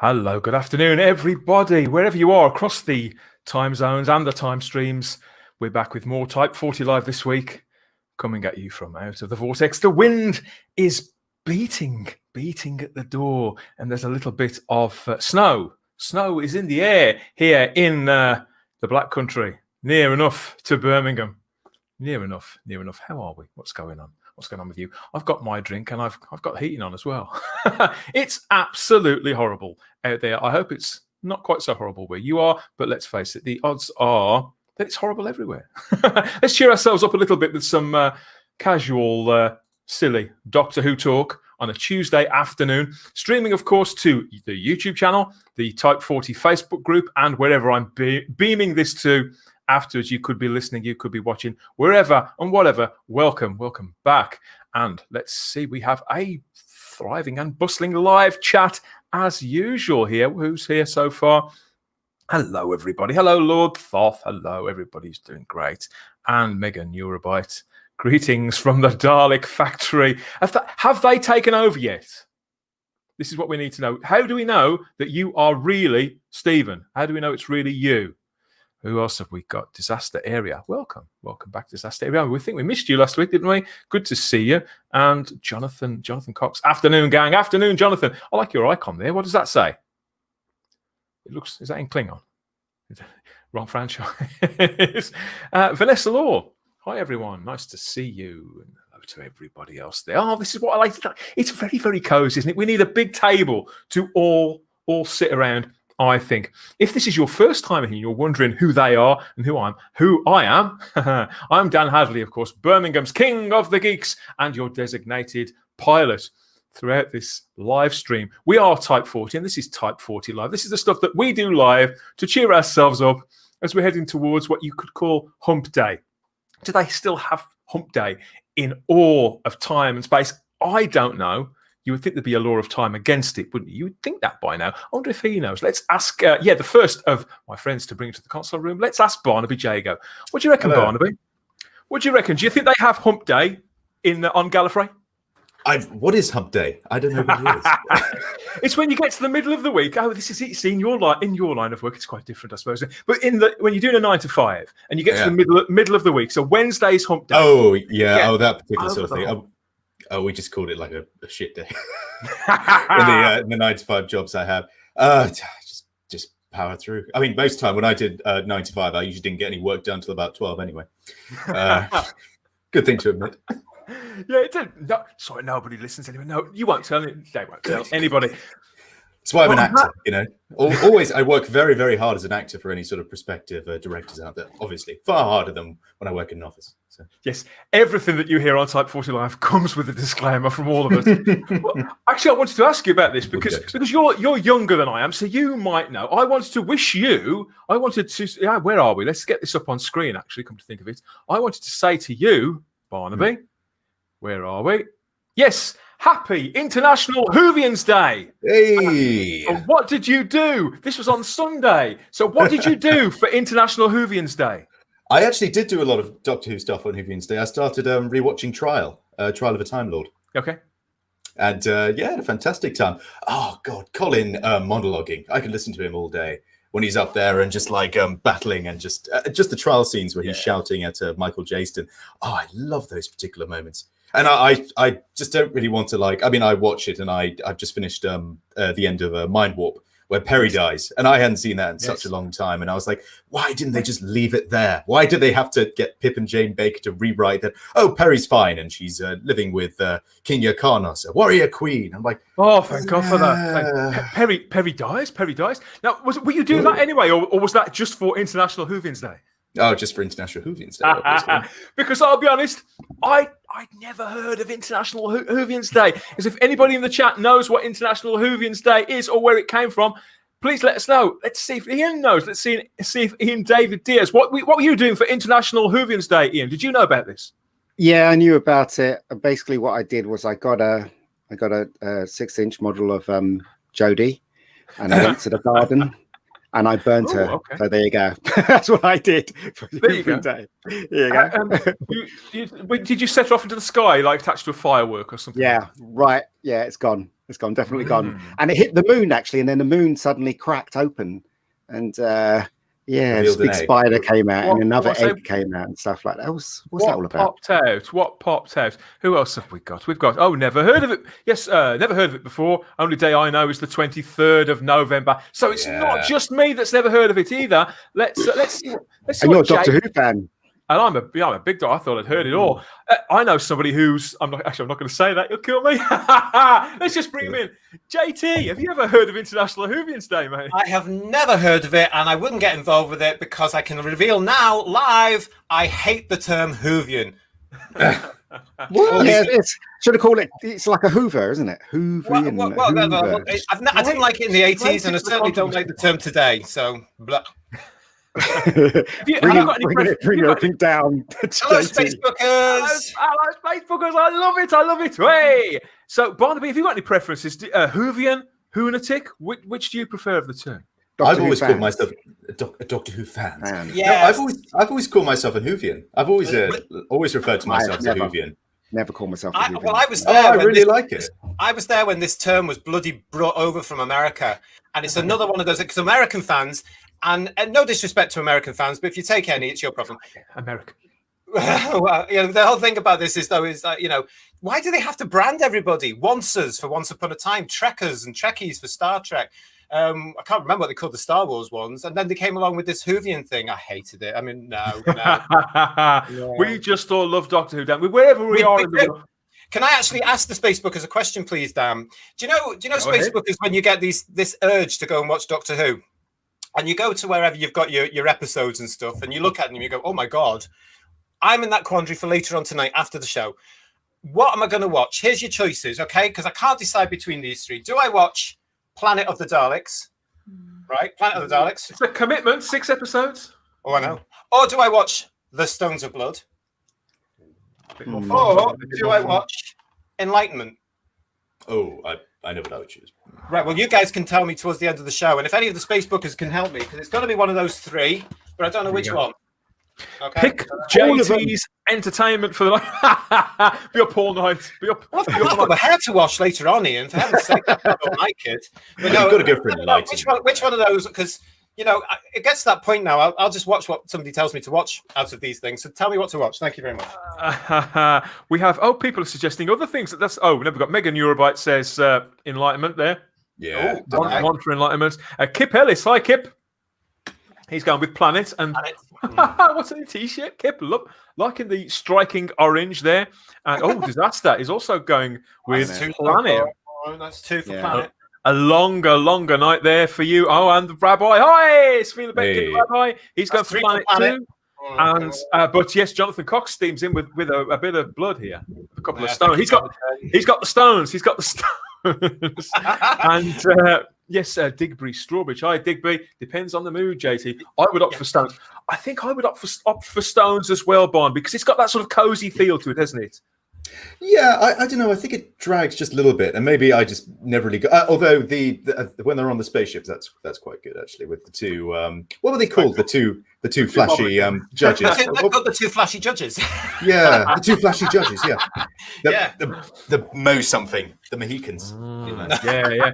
Hello, good afternoon, everybody, wherever you are across the time zones and the time streams. We're back with more Type 40 Live this week, coming at you from out of the vortex. The wind is beating at the door, and there's a little bit of snow. Snow is in the air here in the Black Country, near enough to Birmingham. Near enough. How are we? What's going on? What's going on with you? I've got my drink and I've got heating on as well. It's absolutely horrible out there. I hope it's not quite so horrible where you are, but let's face it, the odds are that it's horrible everywhere. Let's cheer ourselves up a little bit with some casual, silly Doctor Who talk on a Tuesday afternoon. Streaming, of course, to the YouTube channel, the Type 40 Facebook group, and wherever I'm beaming this to. Afterwards, you could be listening, you could be watching, wherever and whatever. Welcome back. And let's see, we have a thriving and bustling live chat as usual here. Who's here so far? Hello, everybody. Hello, Lord Thoth. Hello, everybody's doing great. And Megan Eurobyte. Greetings from the Dalek factory. Have they taken over yet? This is what we need to know. How do we know that you are really Stephen? How do we know it's really you? Who else have we got? Disaster Area. Welcome back, Disaster Area. We think we missed you last week, didn't we? Good to see you. And Jonathan Cox. Afternoon, gang. Afternoon, Jonathan. I like your icon there. What does that say? It looks. Is that in Klingon? Wrong franchise. Vanessa Law. Hi, everyone. Nice to see you. And hello to everybody else there. Oh, this is what I like. It's very, very cozy, isn't it? We need a big table to all sit around. I think if this is your first time here, you're wondering who they are and who I am. I'm Dan Hadley, of course, Birmingham's King of the Geeks and your designated pilot throughout this live stream. We are Type 40 and this is Type 40 Live. This is the stuff that we do live to cheer ourselves up as we're heading towards what you could call Hump Day. Do they still have Hump Day in awe of time and space? I don't know. You would think there'd be a law of time against it, wouldn't you? You would think that by now. I wonder if he knows. Let's ask, the first of my friends to bring to the console room. Let's ask Barnaby Jago. What do you reckon, Hello. Barnaby? What do you reckon? Do you think they have Hump Day on Gallifrey? What is Hump Day? I don't know what it is. It's when you get to the middle of the week. Oh, this is it. See, in your line of work, it's quite different, I suppose. But when you're doing a 9 to 5 and you get to the middle of the week, so Wednesday's Hump Day. Oh, yeah. Oh, that particular sort of thing. Oh, we just called it like a shit day in the 9 to 5 jobs I have. Just power through. I mean, most time when I did 9 to 5, I usually didn't get any work done until about 12 anyway. Good thing to admit. Yeah, it did. No, sorry, nobody listens anyway. No, you won't tell me. They won't tell anybody. That's why I'm an actor, you know. Always, I work very, very hard as an actor for any sort of prospective directors out there. Obviously, far harder than when I work in an office. So. Yes, everything that you hear on Type 40 Live comes with a disclaimer from all of us. Well, actually, I wanted to ask you about this because you're younger than I am, so you might know. I wanted to where are we? Let's get this up on screen, actually, come to think of it. I wanted to say to you, Barnaby, where are we? Yes. Happy International Whovians Day. Hey. And what did you do? This was on Sunday. So what did you do for International Whovians Day? I actually did do a lot of Doctor Who stuff on Whovians Day. I started rewatching Trial of a Time Lord. Okay. And had a fantastic time. Oh, God, Colin monologuing. I can listen to him all day when he's up there and just like battling and just the trial scenes where he's shouting at Michael Jaston. Oh, I love those particular moments. And I just don't really want to I watch it and I've just finished the end of Mind Warp where Perry dies. And I hadn't seen that in such a long time. And I was like, why didn't they just leave it there? Why did they have to get Pip and Jane Baker to rewrite that? Oh, Perry's fine. And she's living with King Yakarnos, a warrior queen. I'm like, oh, thank God for that. Perry dies. Now, were you doing that anyway? Or was that just for International Whovians Day? Oh, just for International Whovians Day, obviously. Because I'll be honest, I'd never heard of International Whovians Day. As if anybody in the chat knows what International Whovians Day is or where it came from, please let us know. Let's see if Ian knows. Let's see if Ian David Diaz. What were you doing for International Whovians Day, Ian? Did you know about this? Yeah, I knew about it. Basically, what I did was I got a 6-inch model of Jodie, and I went to the garden. And I burnt her. Okay. So there you go. That's what I did for the day. There you go. Did you set her off into the sky, like attached to a firework or something? Yeah, right. Yeah, it's gone. It's gone, definitely gone. And it hit the moon, actually, and then the moon suddenly cracked open. And a big spider came out and another egg came out and stuff like that. What's that all about? What popped out? Who else have we got? We've got, never heard of it. Yes, never heard of it before. Only day I know is the 23rd of November. So it's not just me that's never heard of it either. Let's see. And you're a Doctor Who fan. And I'm a big dog. I thought I'd heard it all. I know somebody who's. I'm not going to say that. You'll kill me. Let's just bring him in. JT, have you ever heard of International Whovians Day, mate? I have never heard of it, and I wouldn't get involved with it because I can reveal now, live, I hate the term Whovian. Should have called it. It's like a Hoover, isn't it? Hoovian. I didn't like it in the 80s, and I certainly don't like the term today. So, blah. Bring everything down. Hello, Facebookers. Hello, Facebookers. I love it. Hey. So, Barnaby, have you got any preferences? Whovian, Hoonatic? Which do you prefer of the two? I've always called myself a Doctor Who fan. Yeah, no, I've always called myself a Whovian. I've always referred to myself as a Whovian. Never call myself a Whovian. Well, I was there. I really like it. I was there when this term was bloody brought over from America, and it's another one of those because American fans. And no disrespect to American fans, but if you take any, it's your problem. America. Well, the whole thing about this is, why do they have to brand everybody? Oncers for Once Upon a Time, Trekkers and Trekkies for Star Trek. I can't remember what they called the Star Wars ones. And then they came along with this Whovian thing. I hated it. I mean, no. We just all love Doctor Who, Dan. Wherever we are in the world. Can I actually ask the Facebookers a question, please, Dan? Do you know Facebookers, when you get this urge to go and watch Doctor Who? And you go to wherever you've got your episodes and stuff, and you look at them and you go, oh, my God, I'm in that quandary for later on tonight after the show. What am I going to watch? Here's your choices, okay? Because I can't decide between these three. Do I watch Planet of the Daleks? Right? Planet of the Daleks. It's a commitment, 6 episodes. Oh, I know. Or do I watch The Stones of Blood? Or do I watch Enlightenment? Oh, I know what I would choose. Right, well, you guys can tell me towards the end of the show. And if any of the Facebookers can help me, because it's got to be one of those three, but I don't know which one. Okay. Pick JT's entertainment for the night. Be up all night. I've got my hair to wash later on, Ian. For heaven's sake, I don't like it. But no, you've got to go for Enlightenment. Which one of those? Because, it gets to that point now. I'll just watch what somebody tells me to watch out of these things. So tell me what to watch. Thank you very much. We have, people are suggesting other things. We've never got Megan Eurobyte says Enlightenment there. Yeah. One for Enlightenment. Kip Ellis. Hi, Kip. He's going with Planet. And what's in the t-shirt? Kip, look, liking the striking orange there. And Disaster is also going with Planet. That's 2 for Planet. A longer night there for you. Oh, and the Rabbi. Hi, it's Feeling Bacon, Rabbi. He's going for Planet too. And but yes, Jonathan Cox steams in with a bit of blood here, a couple of stones. He's got the stones. He's got the stones. And yes, Digby Strawbridge. Hi, Digby. Depends on the mood, JT. I would opt for stones. I think I would opt for stones as well, Barn, because it's got that sort of cozy feel to it, hasn't it? Yeah, I don't know. I think it drags just a little bit, and maybe I just never really go. Although the when they're on the spaceships, that's quite good actually. With the two, what were they called? The two flashy judges. They're called the 2 flashy judges. Yeah, the 2 flashy judges. Yeah, the Mo something, the Mohicans. Yeah.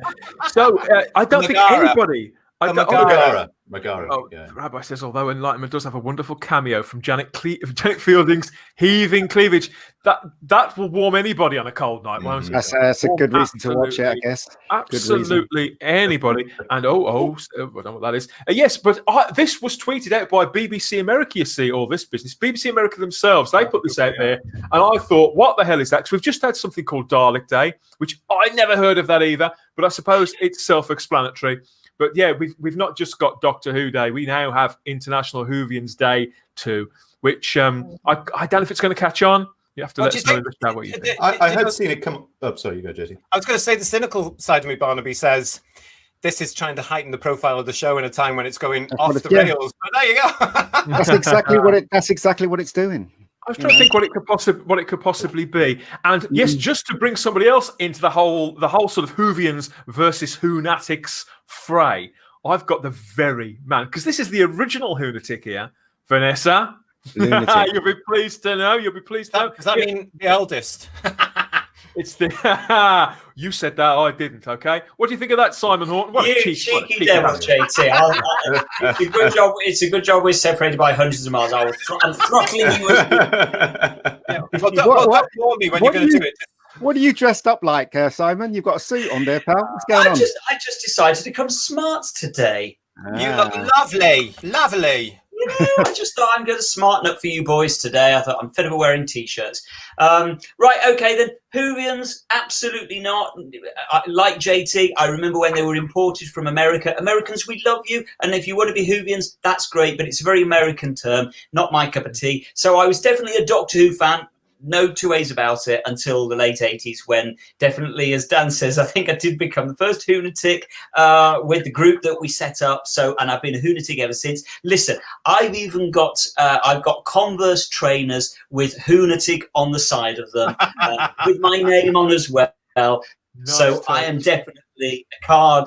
So I don't think anybody. Megara. Rabbi says, although Enlightenment does have a wonderful cameo from Janet Fielding's heaving cleavage, that will warm anybody on a cold night, won't it? That's a good reason to watch it, I guess. Absolutely anybody. And I don't know what that is. Yes, but this was tweeted out by BBC America, you see, all this business. BBC America themselves, they put this out there. And I thought, what the hell is that? Because we've just had something called Dalek Day, which I never heard of that either, but I suppose it's self-explanatory. But yeah, we've not just got Doctor Who Day. We now have International Whovians Day too, which I don't know if it's going to catch on. You have to let us know in the chat what you think. I had seen it come up. Sorry, you go, JT. I was going to say the cynical side of me, Barnaby, says this is trying to heighten the profile of the show in a time when it's going off the rails. But there you go. That's exactly what it's doing. I was trying to think what it could possibly be, and yes, just to bring somebody else into the whole sort of Whovians versus Whonatics fray. I've got the very man, because this is the original Whonatic here, Vanessa. You'll be pleased to know. Does that mean the eldest? It's the you said that, I didn't. Okay, what do you think of that, Simon Horton? What You cheeky devil, JT. It's a good job. It's a good job we're separated by hundreds of miles. I'm throttling you. Well, don't warn me when you're going to do it. What are you dressed up like, Simon? You've got a suit on there, pal. What's going on? I just decided to come smart today. You look lovely, lovely. You know, I just thought I'm going to smarten up for you boys today. I thought I'm fed up of wearing t-shirts. Right, okay then. Whovians, absolutely not. Like JT, I remember when they were imported from America. Americans, we love you. And if you want to be Whovians, that's great. But it's a very American term, not my cup of tea. So I was definitely a Doctor Who fan. No two ways about it until the late 80s when definitely, as Dan says, I think I did become the first Hoonatic with the group that we set up. So, and I've been a Hoonatic ever since. Listen, I've even got, I've got Converse trainers with Hoonatic on the side of them with my name on as well. Nice. So I am definitely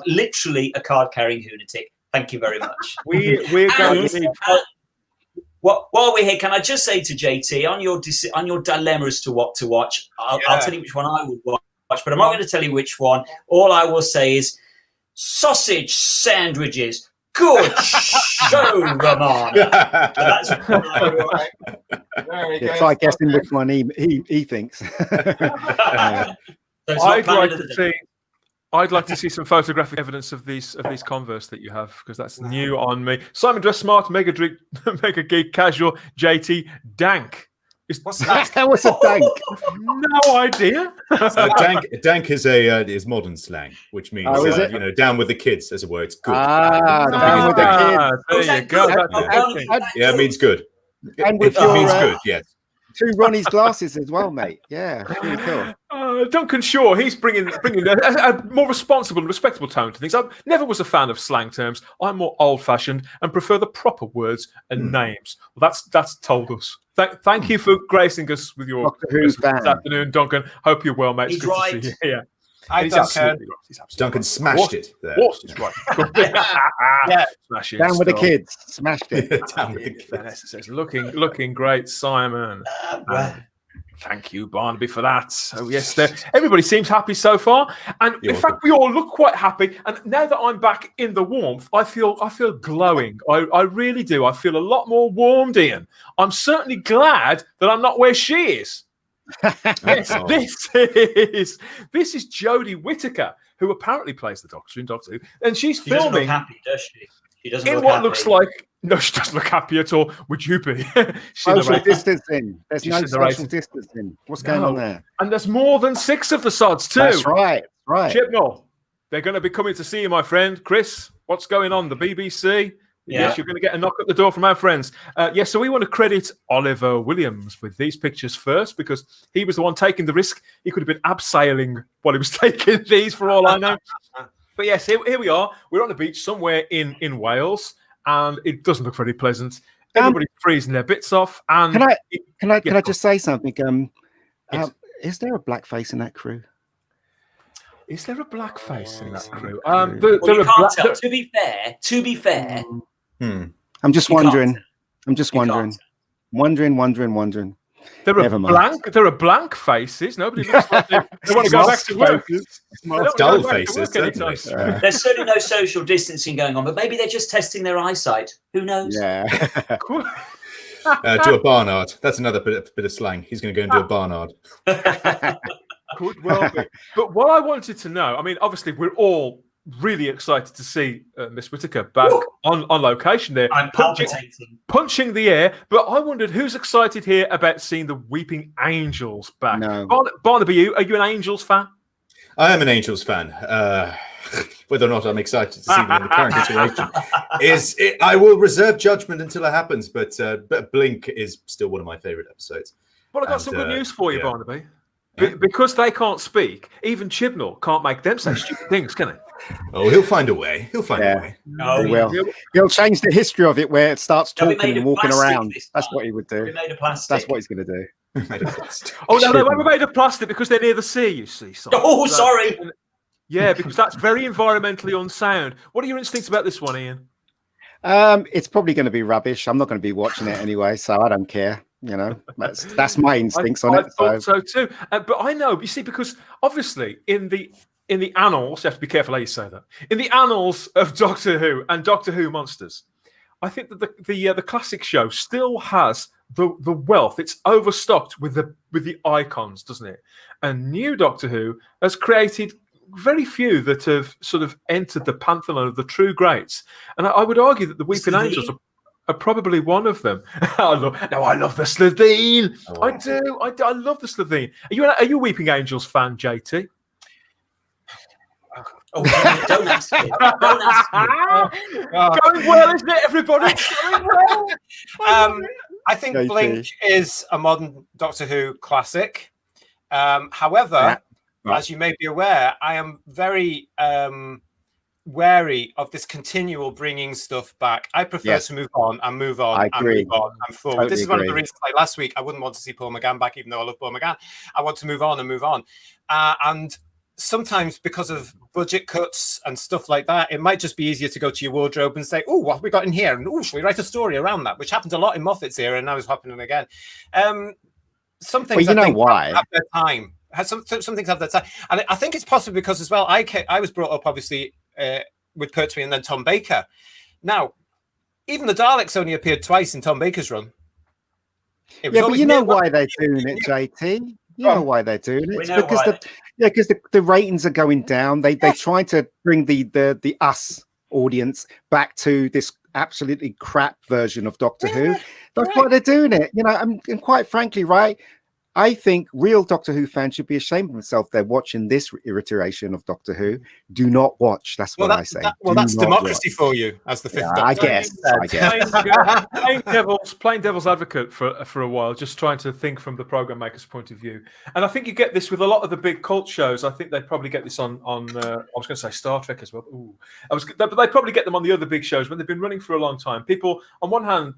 literally a card carrying Hoonatic. Thank you very much. We're going to need... While we're here, can I just say to JT, on your dilemma as to what to watch, I'll tell you which one I would watch, but I'm not going to tell you which one. All I will say is sausage sandwiches. Good show, Ramon. That's what I would watch. It's like guessing which one he thinks. I'd like to see some photographic evidence of these Converse that you have, because that's new on me. Simon dress smart, mega geek, casual, JT, dank. What's that? What's a dank? No idea. Dank is modern slang, which means down with the kids, as it were. It's good. Down with the kids. There you go. Yeah, it means good. And with it means good. Yes. 2 Ronnie's glasses as well, mate. Yeah, really cool. Duncan Shaw, he's bringing a more responsible and respectable tone to things. I never was a fan of slang terms. I'm more old-fashioned and prefer the proper words and names. Well, that's told us. Thank you for gracing us with your this afternoon, Duncan. Hope you're well, mate. He's right. To see you here. He's absolutely right. Duncan smashed it there. He's right. Yeah. Smashing down with the kids. Smashed it. Down with the kids. Vanessa says, looking great, Simon. Thank you, Barnaby, for that. So yes, everybody seems happy so far, and in fact, we all look quite happy. And now that I'm back in the warmth, I feel glowing. I really do. I feel a lot more warmed, Ian. I'm certainly glad that I'm not where she is. Yes, this is Jodie Whittaker, who apparently plays the Doctor in Doctor Who, and she's filming. Doesn't look happy, does she? She doesn't in look what happy. Looks like she doesn't look happy at all. Would you be? Social distancing. There's no social distancing. What's going on there? And there's more than 6 of the sods too. That's right. Chibnall, they're going to be coming to see you, my friend. Chris, what's going on? The BBC. Yeah. Yes, you're going to get a knock at the door from our friends. Yes, so we want to credit Oliver Williams with these pictures first, because he was the one taking the risk. He could have been abseiling while he was taking these, for all I know. But yes, here we are. We're on the beach somewhere in Wales, and it doesn't look very pleasant. Everybody's freezing their bits off. And can I just say something? Yes. Is there a black face in that crew? Is there a black face in that crew? You can't tell. To be fair. I'm just wondering. Wondering. There are blank faces. Nobody looks like they want to go back to work. Dull faces. There's certainly no social distancing going on, but maybe they're just testing their eyesight. Who knows? Yeah. Do a barnard. That's another bit of slang. He's going to go and do a barnard. Could well be. But what I wanted to know, I mean, obviously, we're all really excited to see Miss Whittaker back on location there. I'm palpitating. Punching the air. But I wondered, who's excited here about seeing the Weeping Angels back? No. Barnaby, are you an Angels fan? I am an Angels fan. Whether or not I'm excited to see them in the current situation I will reserve judgment until it happens. But Blink is still one of my favourite episodes. Well, I've got some good news for you, Barnaby. Because they can't speak, even Chibnall can't make them say stupid things, can he? Oh, he'll find a way. He'll find a way. No, he will. He'll change the history of it where it starts talking and walking around. That's what he would do. Made of plastic. That's what he's going to do. Oh, no, they won't be made of plastic because they're near the sea, you see. Simon. Oh, sorry. Yeah, because that's very environmentally unsound. What are your instincts about this one, Ian? It's probably going to be rubbish. I'm not going to be watching it anyway, so I don't care. You know, that's my instincts on I it. thought so too. But I know, you see, because obviously in the annals, you have to be careful how you say that. In the annals of Doctor Who and Doctor Who monsters, I think that the classic show still has the wealth. It's overstocked with the icons, doesn't it? And new Doctor Who has created very few that have sort of entered the pantheon of the true greats. And I would argue that the Weeping Angels are probably one of them. I love the Slovene. Oh. I do. I love the Slovene. Are you a Weeping Angels fan, JT? Oh, don't ask me. Don't ask me. Going well, isn't it, everybody? Going well. I think Blink is a modern Doctor Who classic. However, as you may be aware, I am very wary of this continual bringing stuff back. I prefer to move on and move on and move on and forward. Totally this is one of the reasons, like last week, I wouldn't want to see Paul McGann back, even though I love Paul McGann. I want to move on and move on. And sometimes because of budget cuts and stuff like that, it might just be easier to go to your wardrobe and say, oh, what have we got in here? And shall we write a story around that? Which happened a lot in Moffat's era, and now it's happening again. Some things I think have their time. Some things have their time. And I think it's possible because as well, I was brought up, obviously, with Pertwee and then Tom Baker. Now, even the Daleks only appeared twice in Tom Baker's run. But you know why they're doing it, JT? You know why they're doing it. It's because the ratings are going down. They try to bring the us audience back to this absolutely crap version of Doctor Who. That's why they're doing it. You know, and quite frankly, right, I think real Doctor Who fans should be ashamed of themselves. They're watching this iteration of Doctor Who. Do not watch. That's what I say. That's democracy for you, as the fifth Doctor. I guess. Playing devil's advocate for a while, just trying to think from the program maker's point of view. And I think you get this with a lot of the big cult shows. I think they probably get this on I was going to say Star Trek as well. But they probably get them on the other big shows when they've been running for a long time. People, on one hand,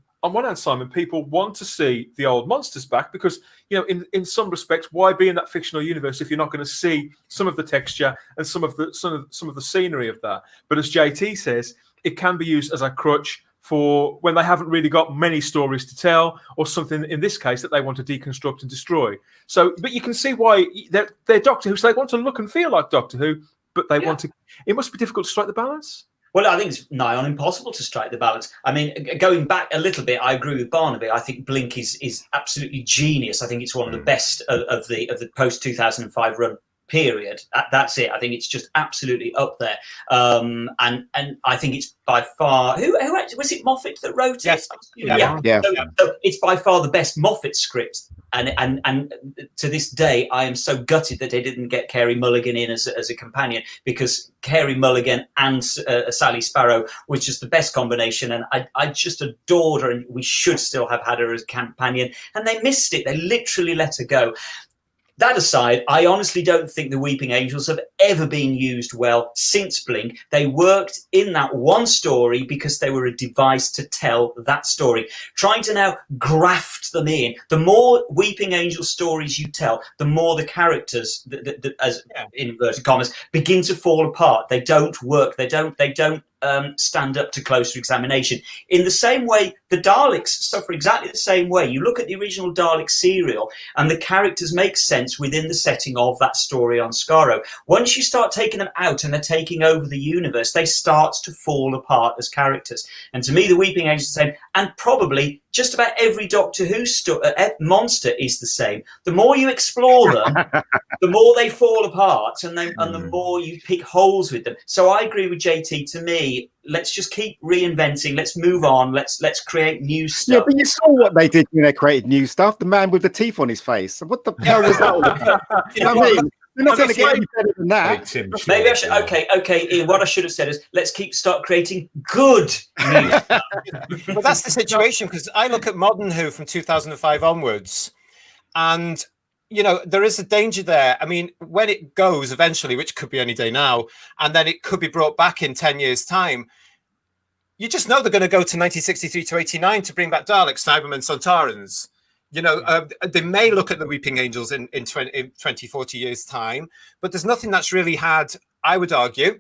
Simon, people want to see the old monsters back because, you know, in some respects, why be in that fictional universe if you're not going to see some of the texture and some of the scenery of that? But as JT says, it can be used as a crutch for when they haven't really got many stories to tell, or something in this case that they want to deconstruct and destroy. So, but you can see why they're Doctor Who, so they want to look and feel like Doctor Who, but they want to. It must be difficult to strike the balance. Well, I think it's nigh on impossible to strike the balance. I mean, going back a little bit, I agree with Barnaby. I think Blink is absolutely genius. I think it's one of the best of the post 2005 run period. That's it. I think it's just absolutely up there. And I think it's by far who was it Moffat that wrote it? Yeah. So it's by far the best Moffat script. And to this day, I am so gutted that they didn't get Carey Mulligan in as a companion, because Carey Mulligan and Sally Sparrow was just the best combination, and I just adored her, and we should still have had her as a companion, and they missed it. They literally let her go. That aside, I honestly don't think the Weeping Angels have ever been used well since Blink. They worked in that one story because they were a device to tell that story. Trying to now graft them in, the more Weeping Angel stories you tell, the more the characters, as in inverted commas, begin to fall apart. They don't work. They don't stand up to closer examination. In the same way, the Daleks suffer exactly the same way. You look at the original Dalek serial, and the characters make sense within the setting of that story on Skaro. Once you start taking them out and they're taking over the universe, they start to fall apart as characters. And to me, the Weeping Angels are the same, and probably just about every Doctor Who monster is the same. The more you explore them, the more they fall apart, and the more you pick holes with them. So I agree with JT. To me, let's just keep reinventing. Let's move on. Let's create new stuff. Yeah, but you saw what they did when they created new stuff. The man with the teeth on his face. What the hell was that all about? You know what I mean? They're not going to get any better than that. Maybe I should. Okay. Ian, what I should have said is, let's start creating good new stuff. Well, that's the situation, because I look at modern Who from 2005 onwards, and you know, there is a danger there. I mean, when it goes eventually, which could be any day now, and then it could be brought back in 10 years' time, you just know they're going to go to 1963 to 89 to bring back Daleks, Cybermen, Sontarans. You know, they may look at the Weeping Angels in 20, 40 years' time, but there's nothing that's really had, I would argue,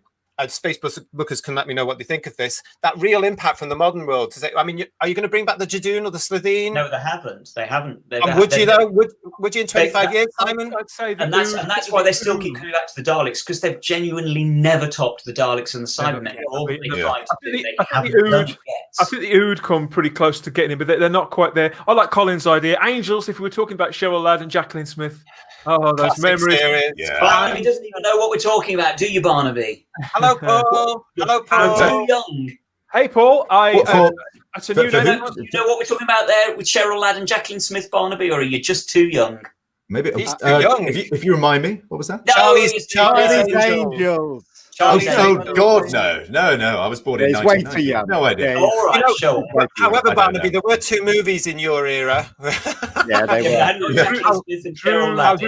space bookers can let me know what they think of this. That real impact from the modern world. I mean, are you going to bring back the Jadoon or the Slitheen? No, they haven't. They haven't. Would you though? Would you in 25 years, Simon? I'd say and that's why they still keep coming back to the Daleks, because they've genuinely never topped the Daleks and the Cybermen. I think the Ood come pretty close to getting it, but they're not quite there. I like Colin's idea. Angels, if we were talking about Cheryl Ladd and Jacqueline Smith. Oh, those Classic memories. Yeah. Barnaby doesn't even know what we're talking about, do you, Barnaby? Hello, Paul. Hello, Paul. Too young. Hey, Paul. That's a new name. Do you know what we're talking about there with Cheryl Ladd and Jacqueline Smith, Barnaby, or are you just too young? Maybe He's too young. If you remind me, what was that? Charlie's Angels. Oh God, no! I was born in 1990. No idea. All right, sure. However, Barnaby, there were 2 movies in your era. Yeah, they were. Jacqueline Smith and Cheryl Ladd.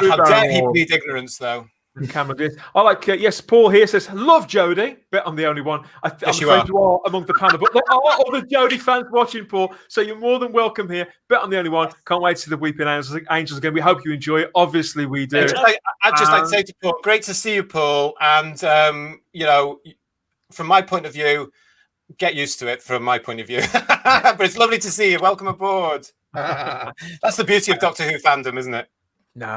How dare he plead ignorance, though? Cameron did. I like, yes, Paul here says, love Jodie. Bet I'm the only one. I'm Yes, afraid you are among the panel. But there are other Jodie fans watching, Paul. So you're more than welcome here. Bet I'm the only one. Can't wait to see the Weeping Angels again. We hope you enjoy it. Obviously, we do. I'd just like to say to Paul, great to see you, Paul. And, from my point of view, get used to it from my point of view. But it's lovely to see you. Welcome aboard. That's the beauty of Doctor Who fandom, isn't it? No,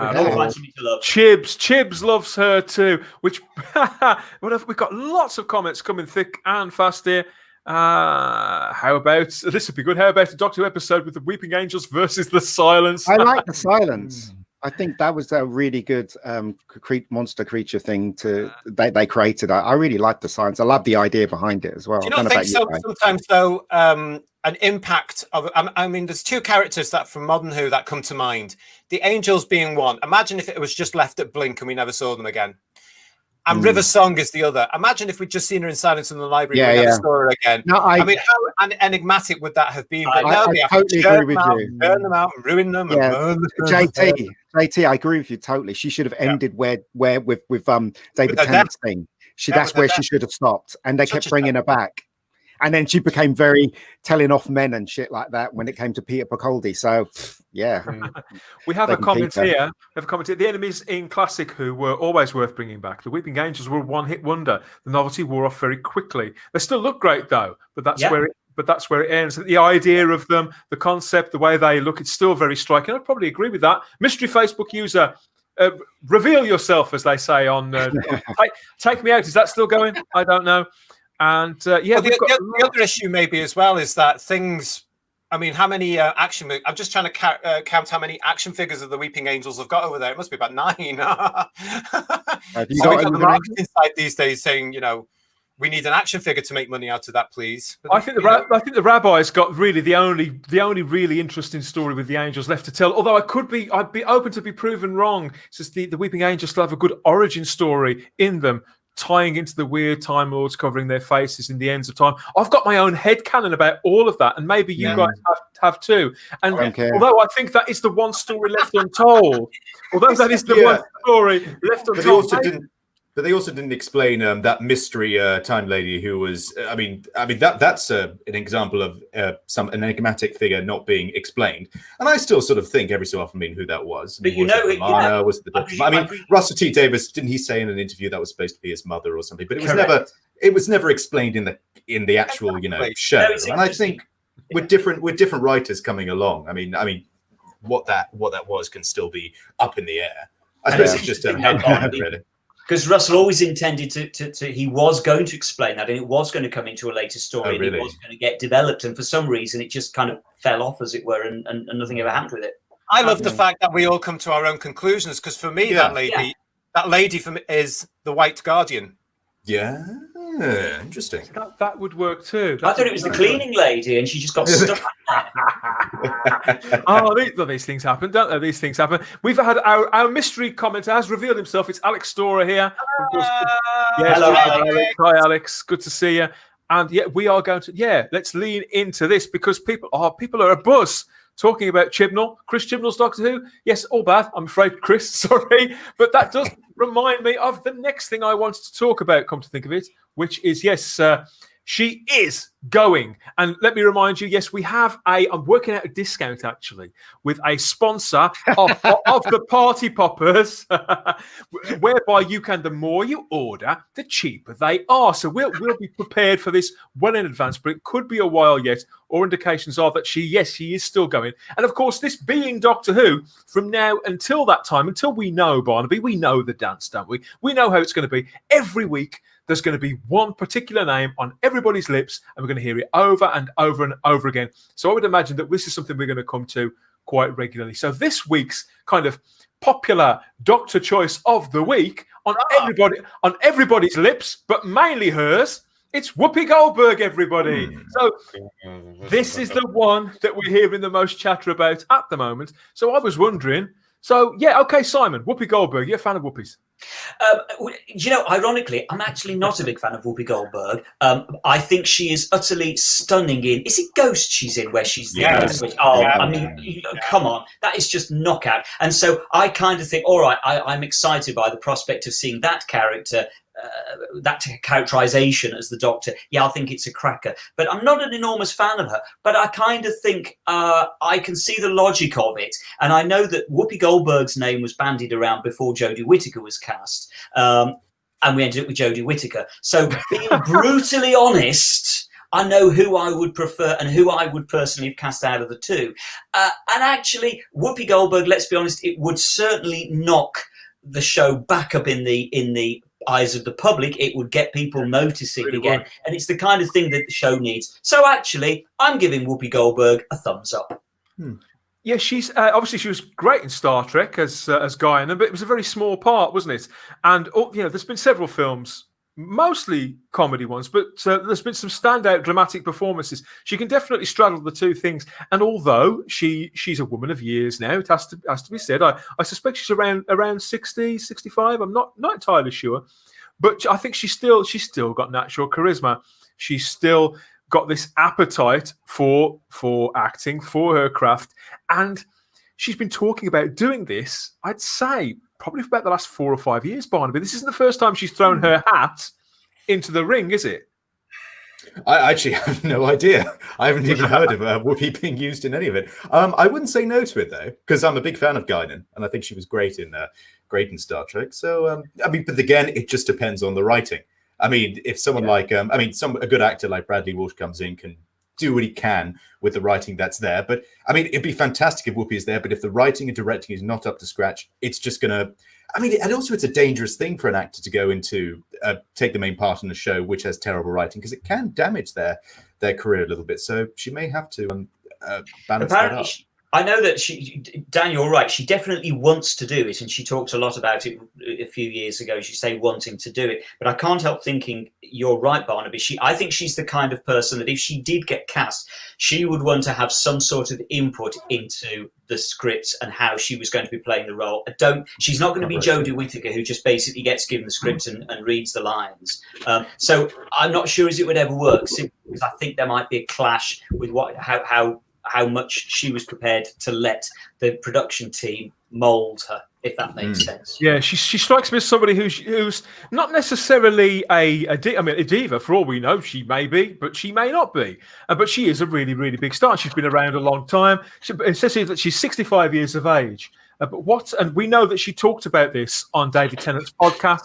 Chibs loves her too. Which we've got lots of comments coming thick and fast here. How about this? Would be good. How about a Doctor Who episode with the Weeping Angels versus the Silence? I like the Silence. I think that was a really good monster creature thing they created. I really like the Silence. I love the idea behind it as well. Do you not think so? Sometimes though, an impact of I mean, there's 2 characters that from modern Who that come to mind. The Angels being one. Imagine if it was just left at Blink and we never saw them again. And River Song is the other. Imagine if we'd just seen her in Silence in the Library and we never saw her again. No, I mean, how enigmatic would that have been? But now they have to turn them out and ruin them. Yeah. And JT, I agree with you totally. She should have ended where with David Tennant's thing. That's where she should have stopped. And they kept bringing her back. And then she became very telling off men and shit like that when it came to Peter Capaldi. So, yeah. We have a comment here. The enemies in Classic Who were always worth bringing back. The Weeping Angels were a one-hit wonder. The novelty wore off very quickly. They still look great, though. But that's where it ends. The idea of them, the concept, the way they look, it's still very striking. I'd probably agree with that. Mystery Facebook user, reveal yourself, as they say on Take Me Out. Is that still going? I don't know. And the other issue maybe as well is that things. I mean, how many action? I'm just trying to count how many action figures of the Weeping Angels have got over there. It must be about 9. We got the marketing side these days saying, we need an action figure to make money out of that, please. But I think the Rabbi's got really the only really interesting story with the Angels left to tell. Although I'd be open to be proven wrong. It's just the Weeping Angels still have a good origin story in them, tying into the weird Time Lords covering their faces in the ends of time. I've got my own headcanon about all of that, and maybe you guys have too. And although I think that is the one story left untold, one story left untold. But they also didn't explain that mystery time lady who was. I mean that's an example of an enigmatic figure not being explained. And I still sort of think every so often who that was. But was the Doctor? Russell T Davies, didn't he say in an interview that was supposed to be his mother or something? But it was never explained in the actual show. And I think with different writers coming along, I mean what that was can still be up in the air. I suppose it's just a headcanon, really. Because Russell always intended he was going to explain that, and it was going to come into a later story, and it was going to get developed. And for some reason, it just kind of fell off, as it were, and nothing ever happened with it. I love the fact that we all come to our own conclusions, because for me, that lady for me is the White Guardian. Yeah, interesting. That would work too. I thought it was the cleaning lady, and she just got stuck. These things happen, don't they? These things happen. We've had our mystery commenter has revealed himself. It's Alex Storer here. Hello, Alex. Hi, Alex. Good to see you. And we are going to let's lean into this, because people are abuzz talking about Chibnall. Chris Chibnall's Doctor Who. Yes, all bad. I'm afraid, Chris. Sorry, but that does remind me of the next thing I wanted to talk about. Come to think of it, which is She is going. And let me remind you, yes, we have I'm working out a discount actually with a sponsor of the Party Poppers, whereby the more you order, the cheaper they are. So we'll be prepared for this well in advance, but it could be a while yet. All indications are that she is still going. And of course, this being Doctor Who, from now until that time, until we know, Barnaby, we know the dance, don't we? We know how it's going to be. Every week, there's going to be one particular name on everybody's lips, and we're going to hear it over and over and over again. So I would imagine that this is something we're going to come to quite regularly. So this week's kind of popular Doctor choice of the week on everybody's lips, but mainly hers, it's Whoopi Goldberg, everybody. So this is the one that we're hearing the most chatter about at the moment. So I was wondering, Simon, Whoopi Goldberg, you're a fan of Whoopi's? Ironically, I'm actually not a big fan of Whoopi Goldberg. I think she is utterly stunning in. Is it Ghost she's in where she's the ghost? Come on, that is just knockout. And so I kind of think, all right, I'm excited by the prospect of seeing that character. That characterization as the Doctor, I think it's a cracker. But I'm not an enormous fan of her. But I kind of think I can see the logic of it. And I know that Whoopi Goldberg's name was bandied around before Jodie Whittaker was cast. And we ended up with Jodie Whittaker. So being brutally honest, I know who I would prefer and who I would personally have cast out of the two. And actually, Whoopi Goldberg, let's be honest, it would certainly knock the show back up in the eyes of the public. It would get people noticing again, and it's the kind of thing that the show needs. So actually, I'm giving Whoopi Goldberg a thumbs up. Yeah, she's obviously she was great in Star Trek as Guinan, but it was a very small part, wasn't it? And there's been several films, mostly comedy ones, but there's been some standout dramatic performances. She can definitely straddle the two things. And although she's a woman of years now, it has to be said, I suspect she's around 60, 65. I'm not entirely sure, but I think she's still got natural charisma. She's still got this appetite for acting, for her craft, and she's been talking about doing this, I'd say, probably for about the last 4 or 5 years, Barnaby. This isn't the first time she's thrown her hat into the ring, is it? I actually have no idea. I haven't even heard of Whoopi being used in any of it. I wouldn't say no to it, though, because I'm a big fan of Guinan, and I think she was great in Star Trek. So, but again, it just depends on the writing. I mean, if someone a good actor like Bradley Walsh comes in, can do what he can with the writing that's there. But I mean, it'd be fantastic if Whoopi is there. But if the writing and directing is not up to scratch, it's just gonna. I mean, and also it's a dangerous thing for an actor to go into take the main part in a show which has terrible writing, because it can damage their career a little bit. So she may have to balance that up. I know that Dan, you're right. She definitely wants to do it, and she talked a lot about it a few years ago. She say wanting to do it, but I can't help thinking you're right, Barnaby. I think she's the kind of person that if she did get cast, she would want to have some sort of input into the scripts and how she was going to be playing the role. She's not going to be Jodie Whittaker, who just basically gets given the script and reads the lines. So I'm not sure as it would ever work, simply because I think there might be a clash with how much she was prepared to let the production team mould her, if that makes sense. Yeah, she strikes me as somebody who's not necessarily a diva. For all we know, she may be, but she may not be. But she is a really, really big star. She's been around a long time. It says here that she's 65 years of age. And we know that she talked about this on David Tennant's podcast.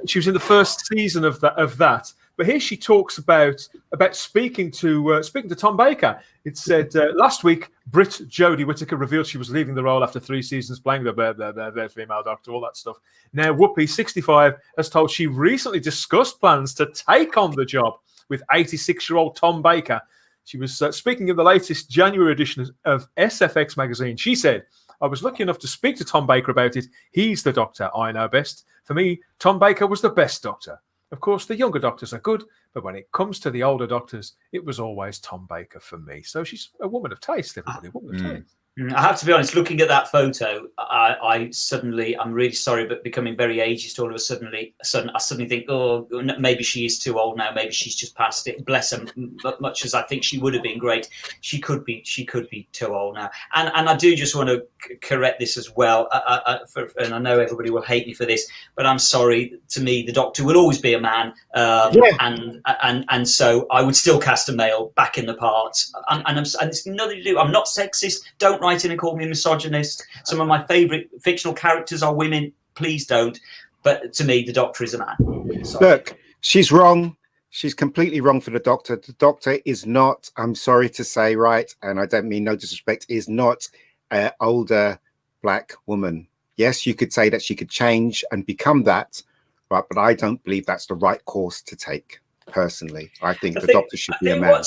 She was in the first season of that. But here she talks about speaking to Tom Baker. It said last week, Brit Jodie Whittaker revealed she was leaving the role after 3 seasons playing the female Doctor, all that stuff. Now Whoopi, 65, has told she recently discussed plans to take on the job with 86-year-old Tom Baker. She was speaking in the latest January edition of SFX magazine. She said, "I was lucky enough to speak to Tom Baker about it. He's the Doctor I know best. For me, Tom Baker was the best Doctor. Of course, the younger Doctors are good, but when it comes to the older Doctors, it was always Tom Baker for me." So she's a woman of taste, everybody. A woman of taste. I have to be honest, looking at that photo, I'm really sorry, but becoming very ageist all of a sudden, I suddenly think, oh, maybe she is too old now. Maybe she's just past it. Bless her, much as I think she would have been great. She could be too old now. And I do just want to correct this as well. And I know everybody will hate me for this, but I'm sorry. To me, the Doctor will always be a man. And so I would still cast a male back in the part. And it's nothing to do. I'm not sexist. Don't write in and call me a misogynist. Some of my favourite fictional characters are women. Please don't. But to me, the Doctor is a man. Sorry. Look, she's wrong. She's completely wrong for the Doctor. The Doctor is not, I'm sorry to say, right, and I don't mean no disrespect, is not an older black woman. Yes, you could say that she could change and become that, right? But I don't believe that's the right course to take. Personally, I think the Doctor should be a man.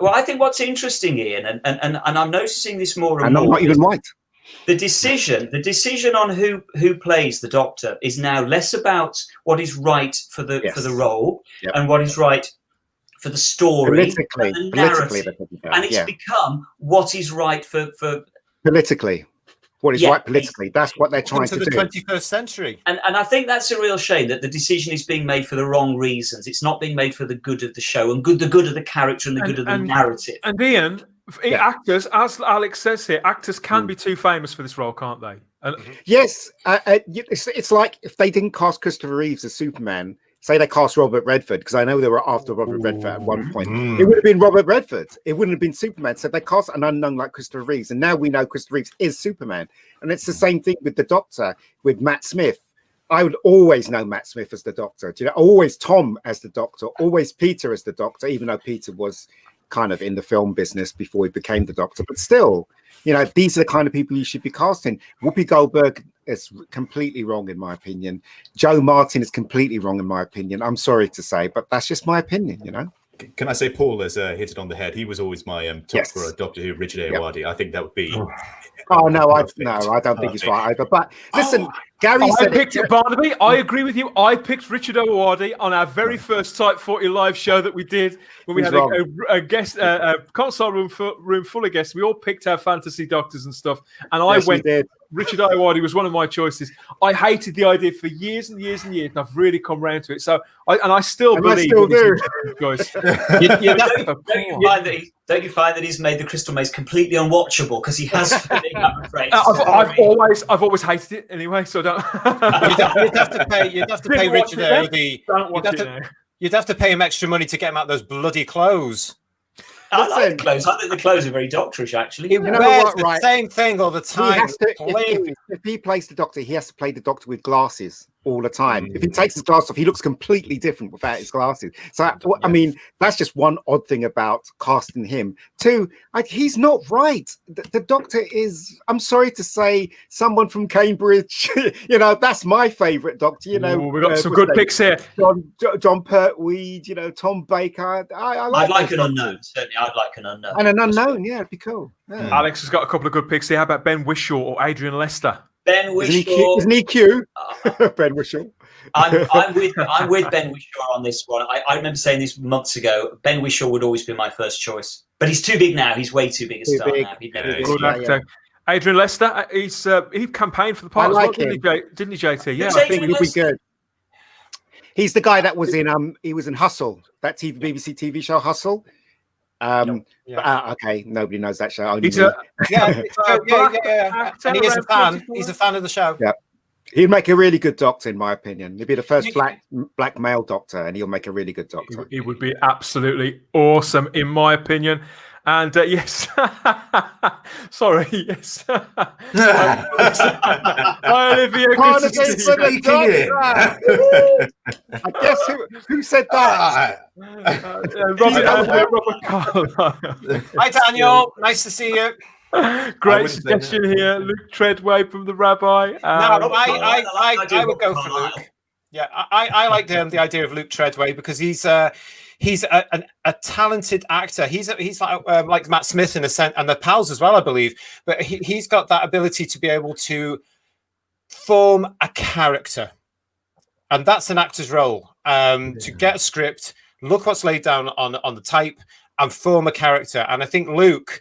I think what's interesting, Ian, and I'm noticing this more and more. I'm not even white. The decision on who plays the Doctor is now less about what is right for the role and what is right for the story, politically, and the narrative, and it's become what is right for politically. What is right politically? That's what they're trying to do. The 21st century. And I think that's a real shame that the decision is being made for the wrong reasons. It's not being made for the good of the show and the good of the character and the good of the narrative. And Ian, actors, as Alex says here, actors can be too famous for this role, can't they? Yes. It's like if they didn't cast Christopher Reeves as Superman, say they cast Robert Redford, because I know they were after Robert Redford at one point. It would have been Robert Redford. It wouldn't have been Superman. So they cast an unknown like Christopher Reeves. And now we know Christopher Reeves is Superman. And it's the same thing with the Doctor, with Matt Smith. I would always know Matt Smith as the Doctor. You know, always Tom as the Doctor, always Peter as the Doctor, even though Peter was kind of in the film business before he became the Doctor. But still, you know, these are the kind of people you should be casting. Whoopi Goldberg is completely wrong, in my opinion. Joe Martin is completely wrong, in my opinion. I'm sorry to say, but that's just my opinion, you know. Can I say Paul has hit it on the head? He was always my top for a Doctor Who, Richard Ayoade. I think that would be... I don't think he's right either. But listen, Gary said... I picked it, Barnaby. I agree with you. I picked Richard Ayoade on our very first Type 40 live show that we did when we had a guest, a console room full of guests. We all picked our fantasy doctors and stuff. And I went... Richard Ayoade was one of my choices. I hated the idea for years and years and years, and I've really come round to it. So, I still believe. I still do. Guys. Don't you find that he's made the Crystal Maze completely unwatchable because he has? I'm afraid. I've always hated it anyway. So don't. You'd have to pay Richard Ayoade. You'd have to pay him extra money to get him out those bloody clothes. I like the clothes. I think the clothes are very doctorish, actually. He wears the same thing all the time. If he plays the Doctor, he has to play the Doctor with glasses all the time. If he takes his glasses off, he looks completely different without his glasses. So, I mean, that's just one odd thing about casting him. Two, he's not right. The Doctor is, I'm sorry to say, someone from Cambridge. You know, that's my favourite Doctor. You know, we've got some good picks here. John Pertwee, you know, Tom Baker. I'd like an unknown. Certainly, I'd like an unknown. And an unknown, it'd be cool. Yeah. Alex has got a couple of good picks here. How about Ben Whishaw or Adrian Lester? Ben Whishaw. Isn't he cute? Ben Whishaw. I'm with Ben Whishaw on this one. I remember saying this months ago. Ben Whishaw would always be my first choice, but he's too big now. He's way too big a star now. Good actor. Adrian Lester. He campaigned for the part as well, didn't he, JT? Yeah, I think he'll be good. He's the guy that was in he was in Hustle, that BBC TV show Hustle. Okay, nobody knows that show. And he's a fan. He's a fan of the show. Yeah, he'd make a really good Doctor, in my opinion. He'd be the first black male Doctor, and he'll make a really good Doctor. He would be absolutely awesome, in my opinion. And yes, sorry, yes. Olivia, good to see you. I guess who said that? Robert Carlyle. Hi, Daniel. Nice to see you. Great suggestion here, Luke Treadway from the Rabbi. I would go for Luke. Yeah, I like the idea of Luke Treadway because he's a talented actor. He's like Matt Smith in a sense, and the pals as well, I believe. But he's got that ability to be able to form a character, and that's an actor's role. To get a script, look what's laid down on the type, and form a character. And I think Luke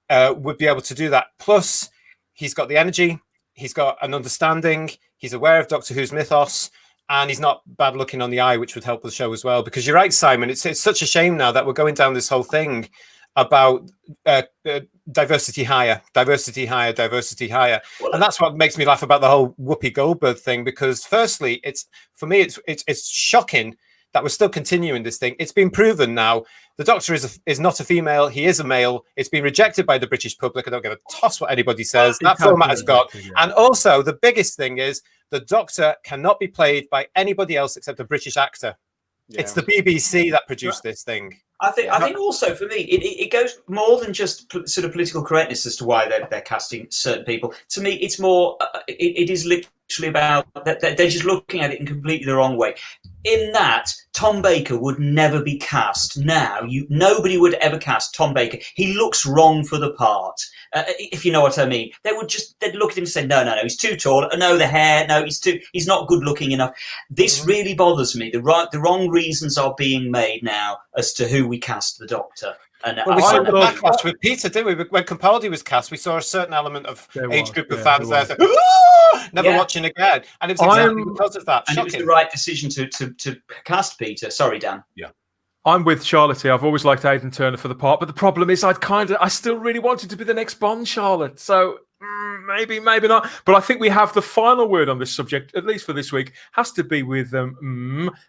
would be able to do that. Plus, he's got the energy, he's got an understanding, he's aware of Doctor Who's mythos, and he's not bad looking on the eye, which would help the show as well. Because you're right, Simon, it's such a shame now that we're going down this whole thing about diversity higher. And that's what makes me laugh about the whole Whoopi Goldberg thing, because firstly, it's shocking that we're still continuing this thing. It's been proven now. The Doctor is not a female. He is a male. It's been rejected by the British public. I don't give a toss what anybody says. That format has got. And also, the biggest thing is the Doctor cannot be played by anybody else except a British actor. Yeah. It's the BBC that produced this thing. I think also for me, it goes more than just sort of political correctness as to why they're casting certain people. To me, it's more, it is literally about that they're just looking at it in completely the wrong way. In that, Tom Baker would never be cast now. Nobody would ever cast Tom Baker. He looks wrong for the part. If you know what I mean, they'd look at him and say, no, he's too tall. No, the hair, no, he's not good looking enough. This really bothers me. The wrong reasons are being made now as to who we cast the Doctor. And we saw the backlash with Peter, didn't we? When Capaldi was cast, we saw a certain element of age group of fans there saying, never watching again. And it was exactly because of that. And it was the right decision to cast Peter. Sorry, Dan. Yeah. I'm with Charlotte here. I've always liked Aidan Turner for the part, but the problem is I still really wanted to be the next Bond, Charlotte. So maybe not. But I think we have the final word on this subject, at least for this week, has to be with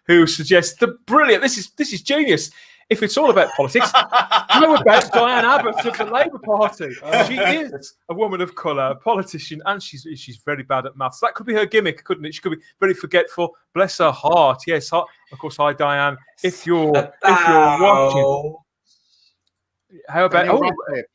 who suggests the brilliant. This is genius. If it's all about politics, how about Diane Abbott of the Labour Party? She is a woman of colour, a politician, and she's very bad at maths. That could be her gimmick, couldn't it? She could be very forgetful. Bless her heart. Yes, of course. Hi, Diane. If you're watching, how about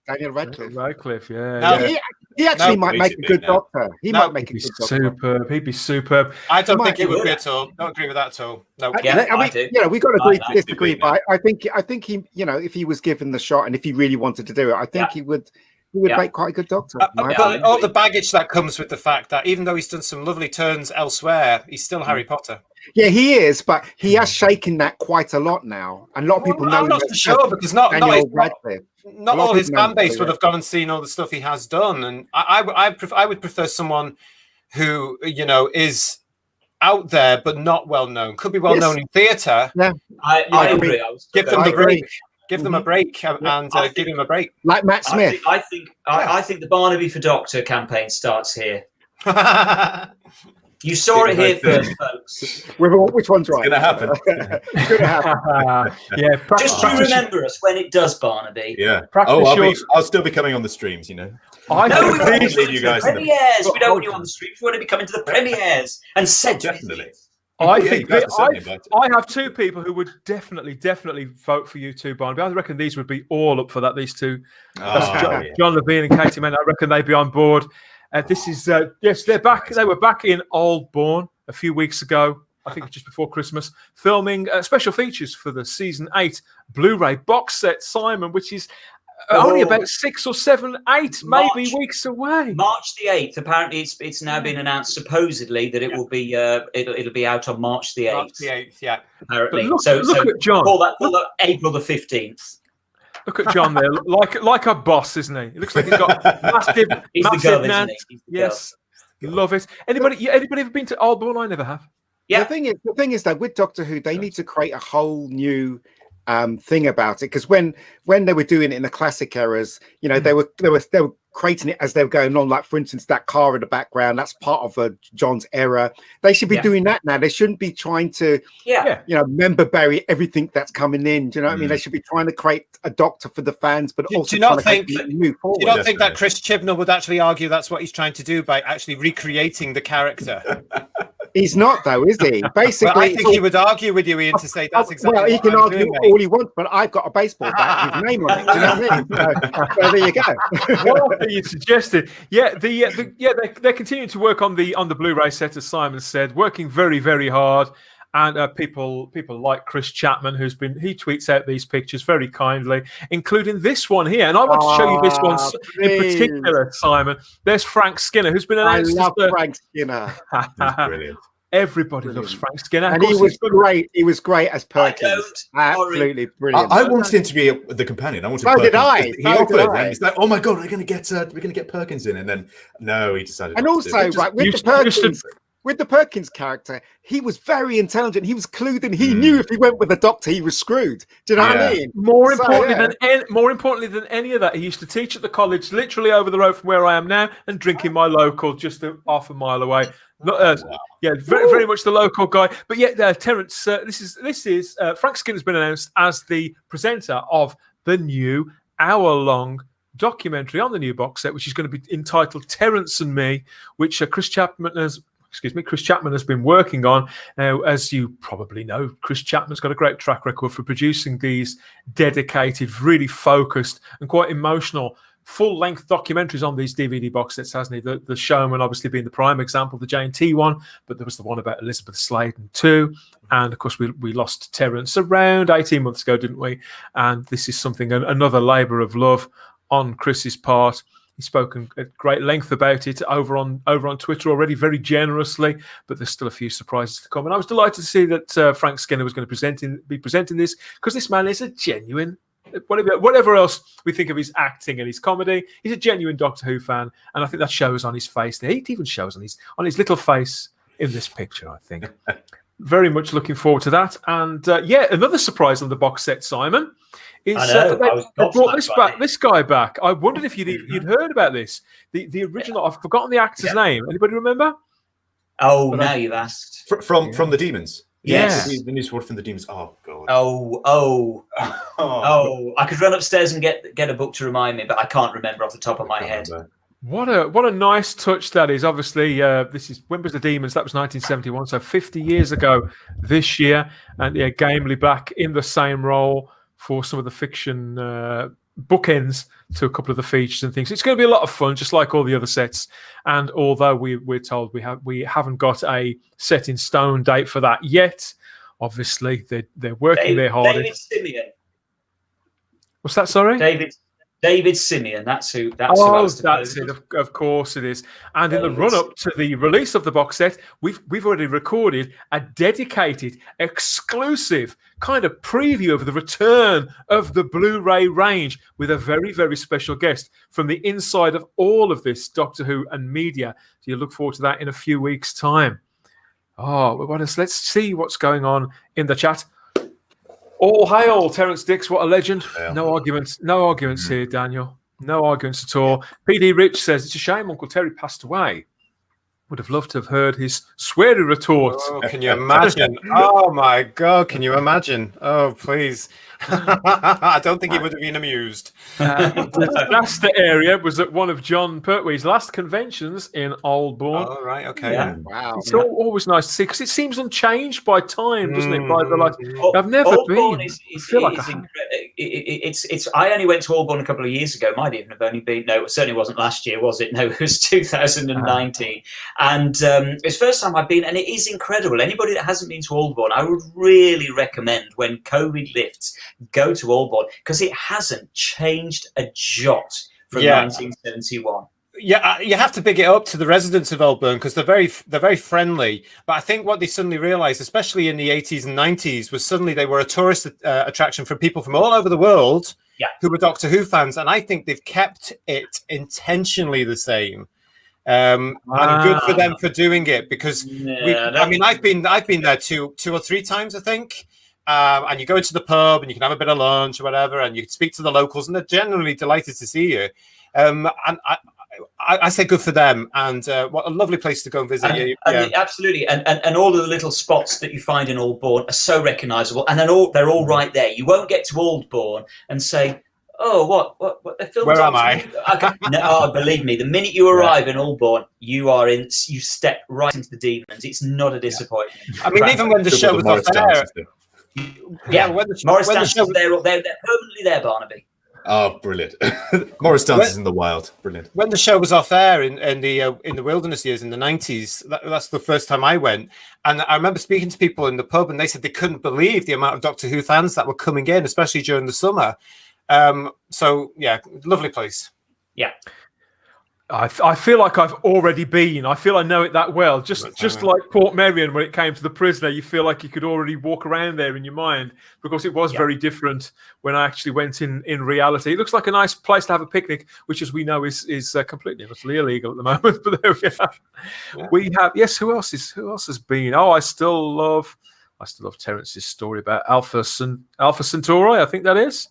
Daniel Radcliffe? Radcliffe, yeah. No, he actually might make a good Doctor. He might make a good Doctor. Superb. He'd be superb. I don't think he would be at all. Don't agree with that at all. No. I do. We've got to agree to disagree. But I think he, if he was given the shot and if he really wanted to do it, I think he would make quite a good Doctor. But all the baggage that comes with the fact that even though he's done some lovely turns elsewhere, he's still Harry Potter. Yeah, he is, but he has shaken that quite a lot now, and a lot of people know. I'm not so sure because not all his fan base would have gone and seen all the stuff he has done, and I would prefer someone who is out there but not well known. Could be well known in theatre. Yeah, I agree. Give them a break. Give them a break and give him a break. Like Matt Smith. I think the Barnaby for Doctor campaign starts here. You saw it here first, folks. Which one's right? It's going to happen. It's going to happen. Just you remember us when it does, Barnaby. Yeah. I'll still be coming on the streams, We don't leave you guys premieres. We don't want you on the streams. We want to be coming to the premieres and said definitely. I have two people who would definitely vote for you too, Barnaby. I reckon these would be all up for that. These two, John Levine and Katie Mann. I reckon they'd be on board. This is they're back. They were back in Aldbourne a few weeks ago. I think just before Christmas, filming special features for the season 8 Blu-ray box set, Simon, which is only about 6 or 7, 8 maybe weeks away. March the 8th. Apparently, it's now been announced supposedly that it will be it'll be out on March the 8th. March the 8th, yeah. Apparently, look at John. Call that April the 15th. Look at John there, like a boss, isn't he? It looks like he's got massive man. Yes, love it. Anybody ever been to Aldbourne? I never have. Yeah. The thing is that with Doctor Who, they need to create a whole new thing about it, because when they were doing it in the classic eras, they were creating it as they were going on. Like, for instance, that car in the background, that's part of John's era. They should be doing that now. They shouldn't be trying to member bury everything that's coming in. Do you know what I mean? They should be trying to create a Doctor for the fans, but also do you not think that Chris Chibnall would actually argue that's what he's trying to do by actually recreating the character? He's not, though, is he? Basically, I think he would argue with you, Ian, to say that's exactly. Well, he can argue all he wants, but I've got a baseball bat with his name on it. Do you know what I mean? So there you go. What you suggested? Yeah, they're continuing to work on the Blu-ray set, as Simon said, working very, very hard. And people like Chris Chapman, he tweets out these pictures very kindly, including this one here. And I want to show you this one in particular, Simon. There's Frank Skinner, who's been announced. I love Frank Skinner. That's brilliant. Everybody Brilliant. loves Frank Skinner. And he was great. He was great as Perkins. Absolutely brilliant. I wanted him to be the companion. I wanted. So did I. He offered, and he's like, "Oh my god, we're gonna get Perkins in," and then no, he decided. And also, right with the Perkins character, he was very intelligent. He was clued in. He knew if he went with the Doctor, he was screwed. Do you know what I mean? More importantly than any of that, he used to teach at the college, literally over the road from where I am now, and drinking my local just half a mile away. Very much the local guy. But yeah, Terrance, this is Frank Skinner's been announced as the presenter of the new hour-long documentary on the new box set, which is going to be entitled Terrance and Me, which Chris Chapman has been working on. Now, as you probably know, Chris Chapman's got a great track record for producing these dedicated, really focused and quite emotional full-length documentaries on these DVD box sets, hasn't he? The Showman obviously being the prime example, the J&T one, but there was the one about Elizabeth Sladen too. And of course, we lost Terrance around 18 months ago, didn't we? And this is something, another labour of love on Chris's part. He's spoken at great length about it over on Twitter already, very generously, but there's still a few surprises to come. And I was delighted to see that Frank Skinner was going to be presenting this, because this man is a genuine, whatever else we think of his acting and his comedy, he's a genuine Doctor Who fan, and I think that shows on his face. It even shows on his little face in this picture, I think. Very much looking forward to that. And another surprise on the box set, Simon, is they brought this guy back. I wondered if you'd heard about this. The original, I've forgotten the actor's name. Anybody remember? Oh, now you've asked. From the Demons. Yes. The new sword from the Demons. Oh god. Oh! I could run upstairs and get a book to remind me, but I can't remember off the top of my head. What a nice touch that is. Obviously, when was the Demons? That was 1971, so 50 years ago this year. And gamely back in the same role for some of the fiction bookends to a couple of the features and things. It's going to be a lot of fun, just like all the other sets. And although we're told we haven't got a set in stone date for that yet, obviously they're working their hardest. David Simeon. What's that? Sorry, David Simeon. That's who. That's it. Of course it is. And in the run-up to the release of the box set, we've already recorded a dedicated, exclusive kind of preview of the return of the Blu-ray range with a very, very special guest from the inside of all of this Doctor Who and media. So you look forward to that in a few weeks' time. Let's see what's going on in the chat. All hail Terrance Dicks, what a legend. Yeah. No arguments here, Daniel. No arguments at all. PD Rich says, it's a shame Uncle Terry passed away. Would have loved to have heard his sweary retort. Oh, can you imagine? Oh my God, can you imagine? Oh, please. I don't think he would have been amused. The disaster area was at one of John Pertwee's last conventions in Oldbourne. Oh, right, okay. Yeah. Wow. It's always nice to see, because it seems unchanged by time, doesn't it? By the I've never Oldbourne been. I only went to Oldbourne a couple of years ago. Might even have only been. No, it certainly wasn't last year, was it? No, it was 2019. And it's the first time I've been, and it is incredible. Anybody that hasn't been to Oldbourne, I would really recommend, when COVID lifts, go to Oldbourne, because it hasn't changed a jot from 1971. Yeah, you have to big it up to the residents of Oldbourne, because they're very friendly. But I think what they suddenly realised, especially in the 80s and 90s, was suddenly they were a tourist attraction for people from all over the world who were Doctor Who fans. And I think they've kept it intentionally the same. And good for them for doing it, because I've been there two or three times, I think. And you go into the pub and you can have a bit of lunch or whatever, and you can speak to the locals, and they're generally delighted to see you. And I say good for them, and what a lovely place to go and visit. Absolutely, and all of the little spots that you find in Oldbourne are so recognisable, and then they're all right there. You won't get to Oldbourne and say, "Oh, what they're filming." Where am I? No, believe me, the minute you arrive in Oldbourne, you step right into the Demons. It's not a disappointment. I mean, even when the show was off air. Morris Dance is there. They're permanently there, Barnaby. Oh, brilliant! Morris Dance is in the wild. Brilliant. When the show was off air in the wilderness years in the 90s, that's the first time I went, and I remember speaking to people in the pub, and they said they couldn't believe the amount of Doctor Who fans that were coming in, especially during the summer. So yeah, lovely place. Yeah. I feel like I've already been. I feel I know it that well. Just like Port Merion, when it came to the prisoner, you feel like you could already walk around there in your mind, because it was very different when I actually went in reality. It looks like a nice place to have a picnic, which, as we know, is completely and utterly illegal at the moment. But there we are. Yeah. We have, yes. Who else has been? Oh, I still love Terrance's story about Alpha Centauri. I think that is.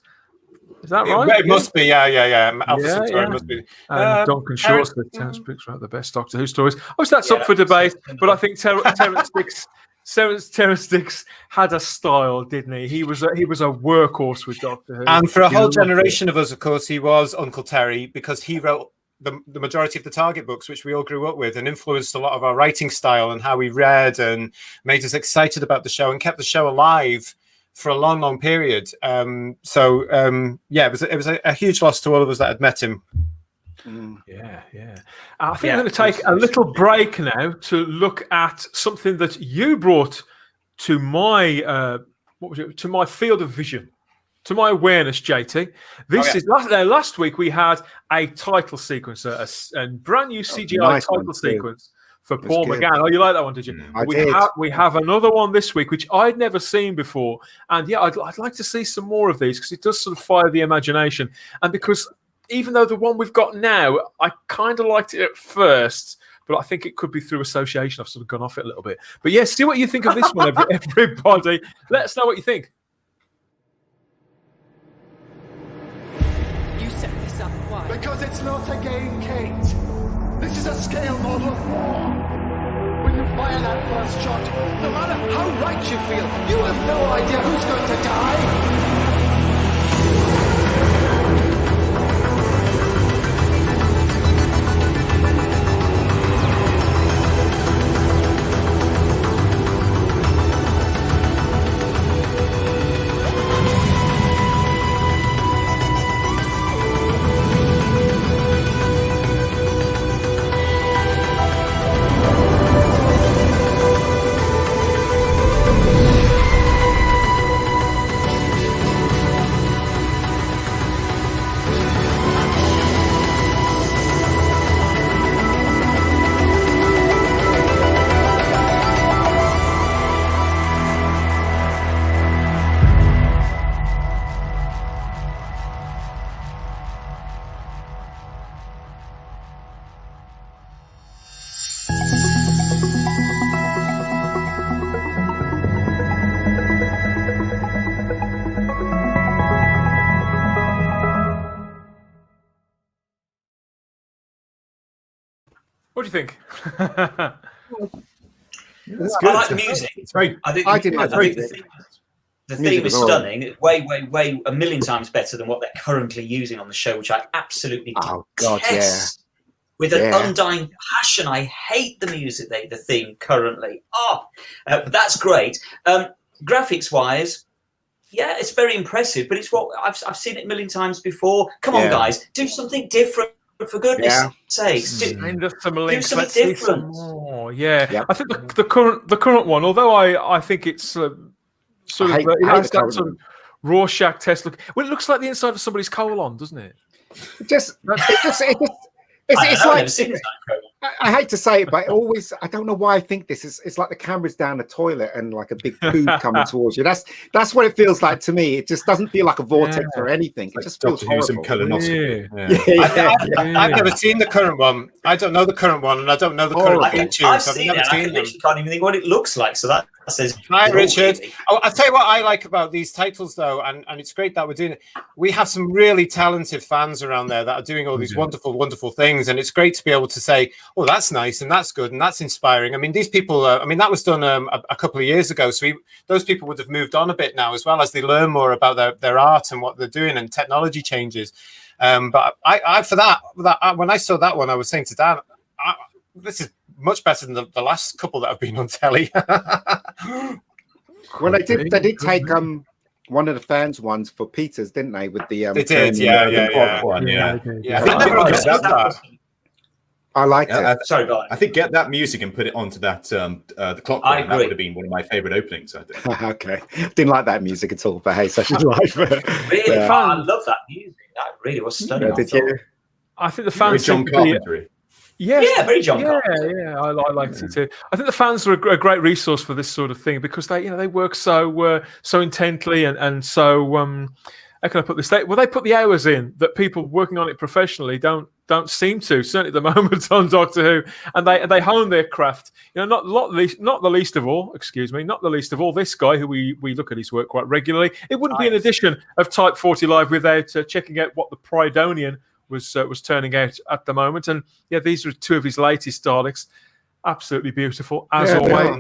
Is that right? It must be, yeah. Alpha Centauri must be. Duncan Shaw said Terrance Dicks wrote the best Doctor Who stories. That's up for debate, but I think Terrance Dicks had a style, didn't he? He was a workhorse with Doctor Who. And for a whole generation of us, of course, he was Uncle Terry, because he wrote the majority of the Target books, which we all grew up with, and influenced a lot of our writing style and how we read, and made us excited about the show and kept the show alive for a long, long period. It was a huge loss to all of us that had met him. Yeah. I think I'm going to take a little break now to look at something that you brought to my to my field of vision, to my awareness, JT. This is last week we had a title sequence, a brand new CGI title sequence for Paul McGann. Oh, you like that one, did you? We have another one this week, which I'd never seen before. And I'd like to see some more of these, because it does sort of fire the imagination. And because even though the one we've got now, I kind of liked it at first, but I think it could be through association. I've sort of gone off it a little bit. But see what you think of this one, everybody. Let us know what you think. You set this up, why? Because it's not a game, Kate. This is a scale model. When you fire that first shot, no matter how right you feel, you have no idea who's going to die. What do you think? That's good. I like the music. It's very. I think the theme is stunning. Way a million times better than what they're currently using on the show, which I absolutely detest. With an undying passion. I hate the music, the theme currently. But that's great. Graphics wise, it's very impressive. But it's what I've seen it a million times before. Come on, guys, do something different. For goodness sakes, do something different. I think the current one, although I think it's sort of it has that sort of Rorschach test look. Well, it looks like the inside of somebody's colon, doesn't it? It's like I hate to say it, but I don't know why I think this is. It's like the camera's down the toilet and like a big poo coming towards you. That's what it feels like to me. It just doesn't feel like a vortex or anything. It just feels horrible. I've never seen the current one. I don't know the current one, and I don't know the current pictures. I've seen it. I literally can't even think what it looks like. So that says. Hi, Richard. I'll tell you what I like about these titles, though, and it's great that we're doing it. We have some really talented fans around there that are doing all these wonderful, wonderful things, and it's great to be able to say, "Oh, that's nice and that's good and that's inspiring." I mean, these people. That was done a couple of years ago, so those people would have moved on a bit now as well as they learn more about their art and what they're doing, and technology changes. But when I saw that one, I was saying to Dan, "This is much better than the last couple that have been on telly." Well, they did take one of the fans ones for Peters, didn't they? With the they did, I liked it. Sorry, I think get that music and put it onto that the clock. That would have been one of my favorite openings. I think. Okay, didn't like that music at all, but hey, such is life. Really, I love that music. That really was stunning. Did you? I think the Very fans John seem to be. Carpenter. Yes, Yeah, very John Carpenter. Yeah, I liked it too. I think the fans are a great resource for this sort of thing because they work so intently and so how can I put this? They put the hours in that people working on it professionally don't seem to. Certainly at the moment on Doctor Who, and they hone their craft. Not the least of all. This guy who we look at his work quite regularly. It wouldn't be an edition of Type 40 Live without checking out what the Prydonian was turning out at the moment. And yeah, these are two of his latest Daleks. Absolutely beautiful as always.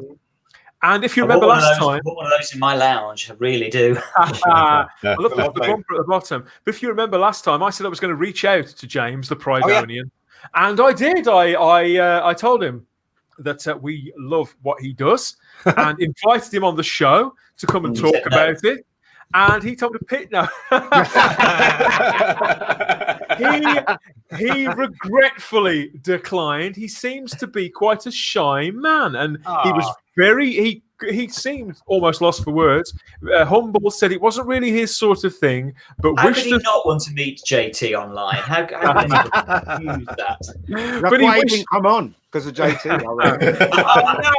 And if you remember last time, I bought one of those in my lounge. I really do. I love the bumper at the bottom. But if you remember last time, I said I was going to reach out to James, the Prydonian, and I did. I told him that we love what he does, and invited him on the show to come and talk about it. And he told me to pick no. He regretfully declined. He seems to be quite a shy man, and he was he seemed almost lost for words. Humble, said it wasn't really his sort of thing, but how could he not want to meet JT online? How can he use that? But he didn't come on because of JT. No,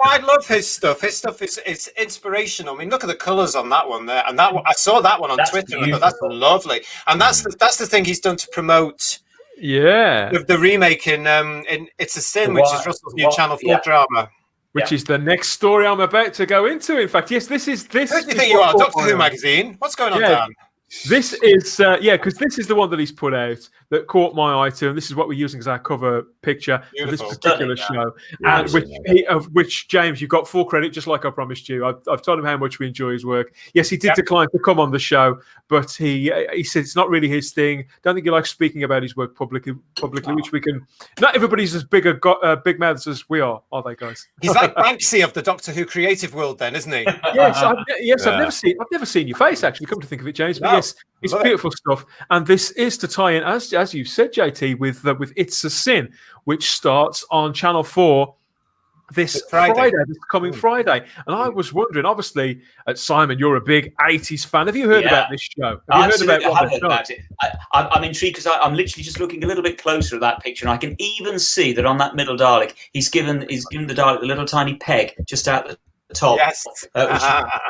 I love his stuff. His stuff is inspirational. I mean, look at the colours on that one there, and that one, I saw that one on Twitter. And I thought that's lovely, and that's the thing he's done to promote. Yeah, the remake in It's a Sin, which is Russell's new Channel 4 drama. Which is the next story I'm about to go into. In fact, yes, this. Who do you think you are, Doctor Who magazine? What's going on, Dan? This is because this is the one that he's put out that caught my eye too, and this is what we're using as our cover picture for this particular show. And which James, you got full credit, just like I promised you. I've told him how much we enjoy his work. Yes, he did decline to come on the show, but he said it's not really his thing. Don't think he likes speaking about his work publicly, which we can. Not everybody's as big mouths as we are they, guys? He's like Banksy of the Doctor Who creative world, then, isn't he? Yes, I've never seen your face actually. Come to think of it, James, but yes. It's beautiful stuff, and this is to tie in, as you said, JT, with It's a Sin, which starts on Channel 4 this coming Friday. And I was wondering, obviously, Simon, you're a big 80s fan. Have you heard about this show? Have you heard about it? I'm intrigued because I'm literally just looking a little bit closer at that picture, and I can even see that on that middle Dalek, he's given the Dalek a little tiny peg just out the top, which is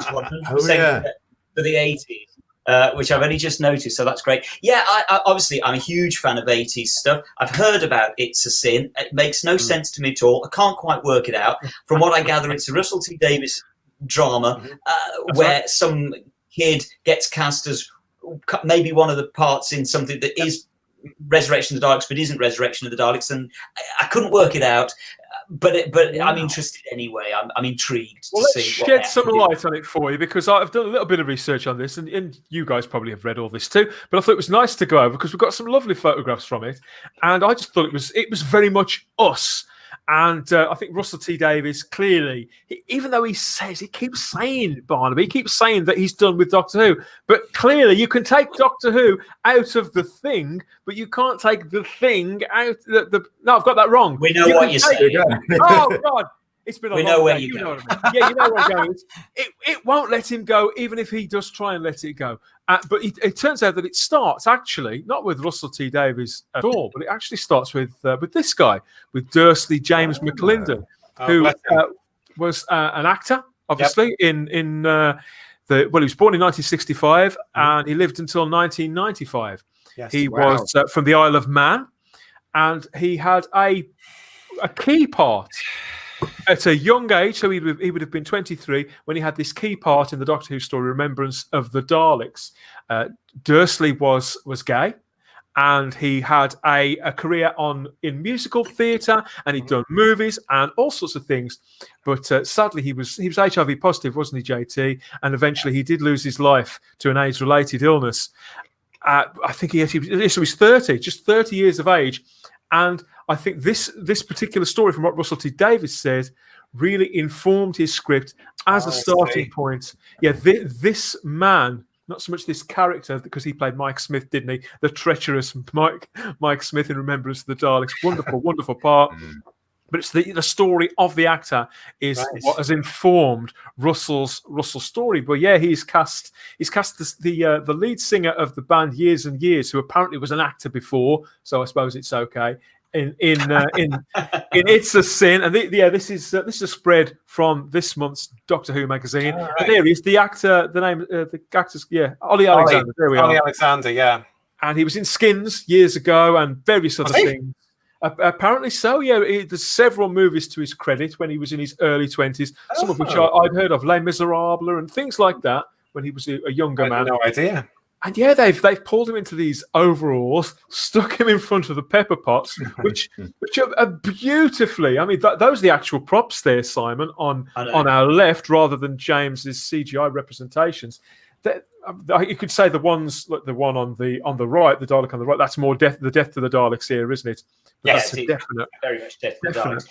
100% for the 80s. Which I've only just noticed, so that's great. Yeah, obviously, I'm a huge fan of 80s stuff. I've heard about It's a Sin. It makes no sense to me at all. I can't quite work it out. From what I gather, it's a Russell T Davies drama where some kid gets cast as maybe one of the parts in something that is Resurrection of the Daleks, but isn't Resurrection of the Daleks, and I couldn't work it out. But I'm interested anyway. I'm intrigued to see. Let's shed some light on it for you, because I've done a little bit of research on this, and you guys probably have read all this too. But I thought it was nice to go over because we've got some lovely photographs from it, and I just thought it was very much us. And I think Russell T Davies clearly, even though he keeps saying Barnaby, he keeps saying that he's done with Doctor Who, but clearly you can take Doctor Who out of the thing, but you can't take the thing out. No, I've got that wrong. We know what you're saying. Oh God, it's been. We know where you're going. Yeah, you know where I'm going. It won't let him go, even if he does try and let it go. But it turns out that it starts actually not with Russell T Davies at all, but it actually starts with this guy, with Dursley James McClendon, who was an actor, obviously he was born in 1965 and he lived until 1995. Yes, he was from the Isle of Man, and he had a key part at a young age, so he would have been 23 when he had this key part in the Doctor Who story, Remembrance of the Daleks. Dursley was gay, and he had a career in musical theatre, and he'd done movies and all sorts of things. But sadly, he was HIV positive, wasn't he, JT? And eventually, he did lose his life to an AIDS-related illness. I think he was 30, just 30 years of age, and I think this particular story, from what Russell T Davies said, really informed his script as a starting point. Yeah, this man, not so much this character, because he played Mike Smith, didn't he? The treacherous Mike Smith in Remembrance of the Daleks. Wonderful, wonderful part. but it's the story of the actor is what has informed Russell's story. But yeah, he's cast the lead singer of the band Years and Years, who apparently was an actor before, so I suppose it's okay. In It's a Sin, and this is a spread from this month's Doctor Who magazine. Right. And there he is, the actor, the actor's Ollie Alexander. There we are. Ollie Alexander, yeah. And he was in Skins years ago and various other things. Apparently so, yeah. There's several movies to his credit when he was in his early 20s, some of which I'd heard of, Les Miserables and things like that, when he was a younger man. No idea. And yeah, they've pulled him into these overalls, stuck him in front of the pepper pots, which are beautifully. I mean, those are the actual props there, Simon, on our left, rather than James's CGI representations. You could say the one on the right, the Dalek on the right, that's more the death to the Daleks here, isn't it? But yes, that's definite. Very much death to the Daleks.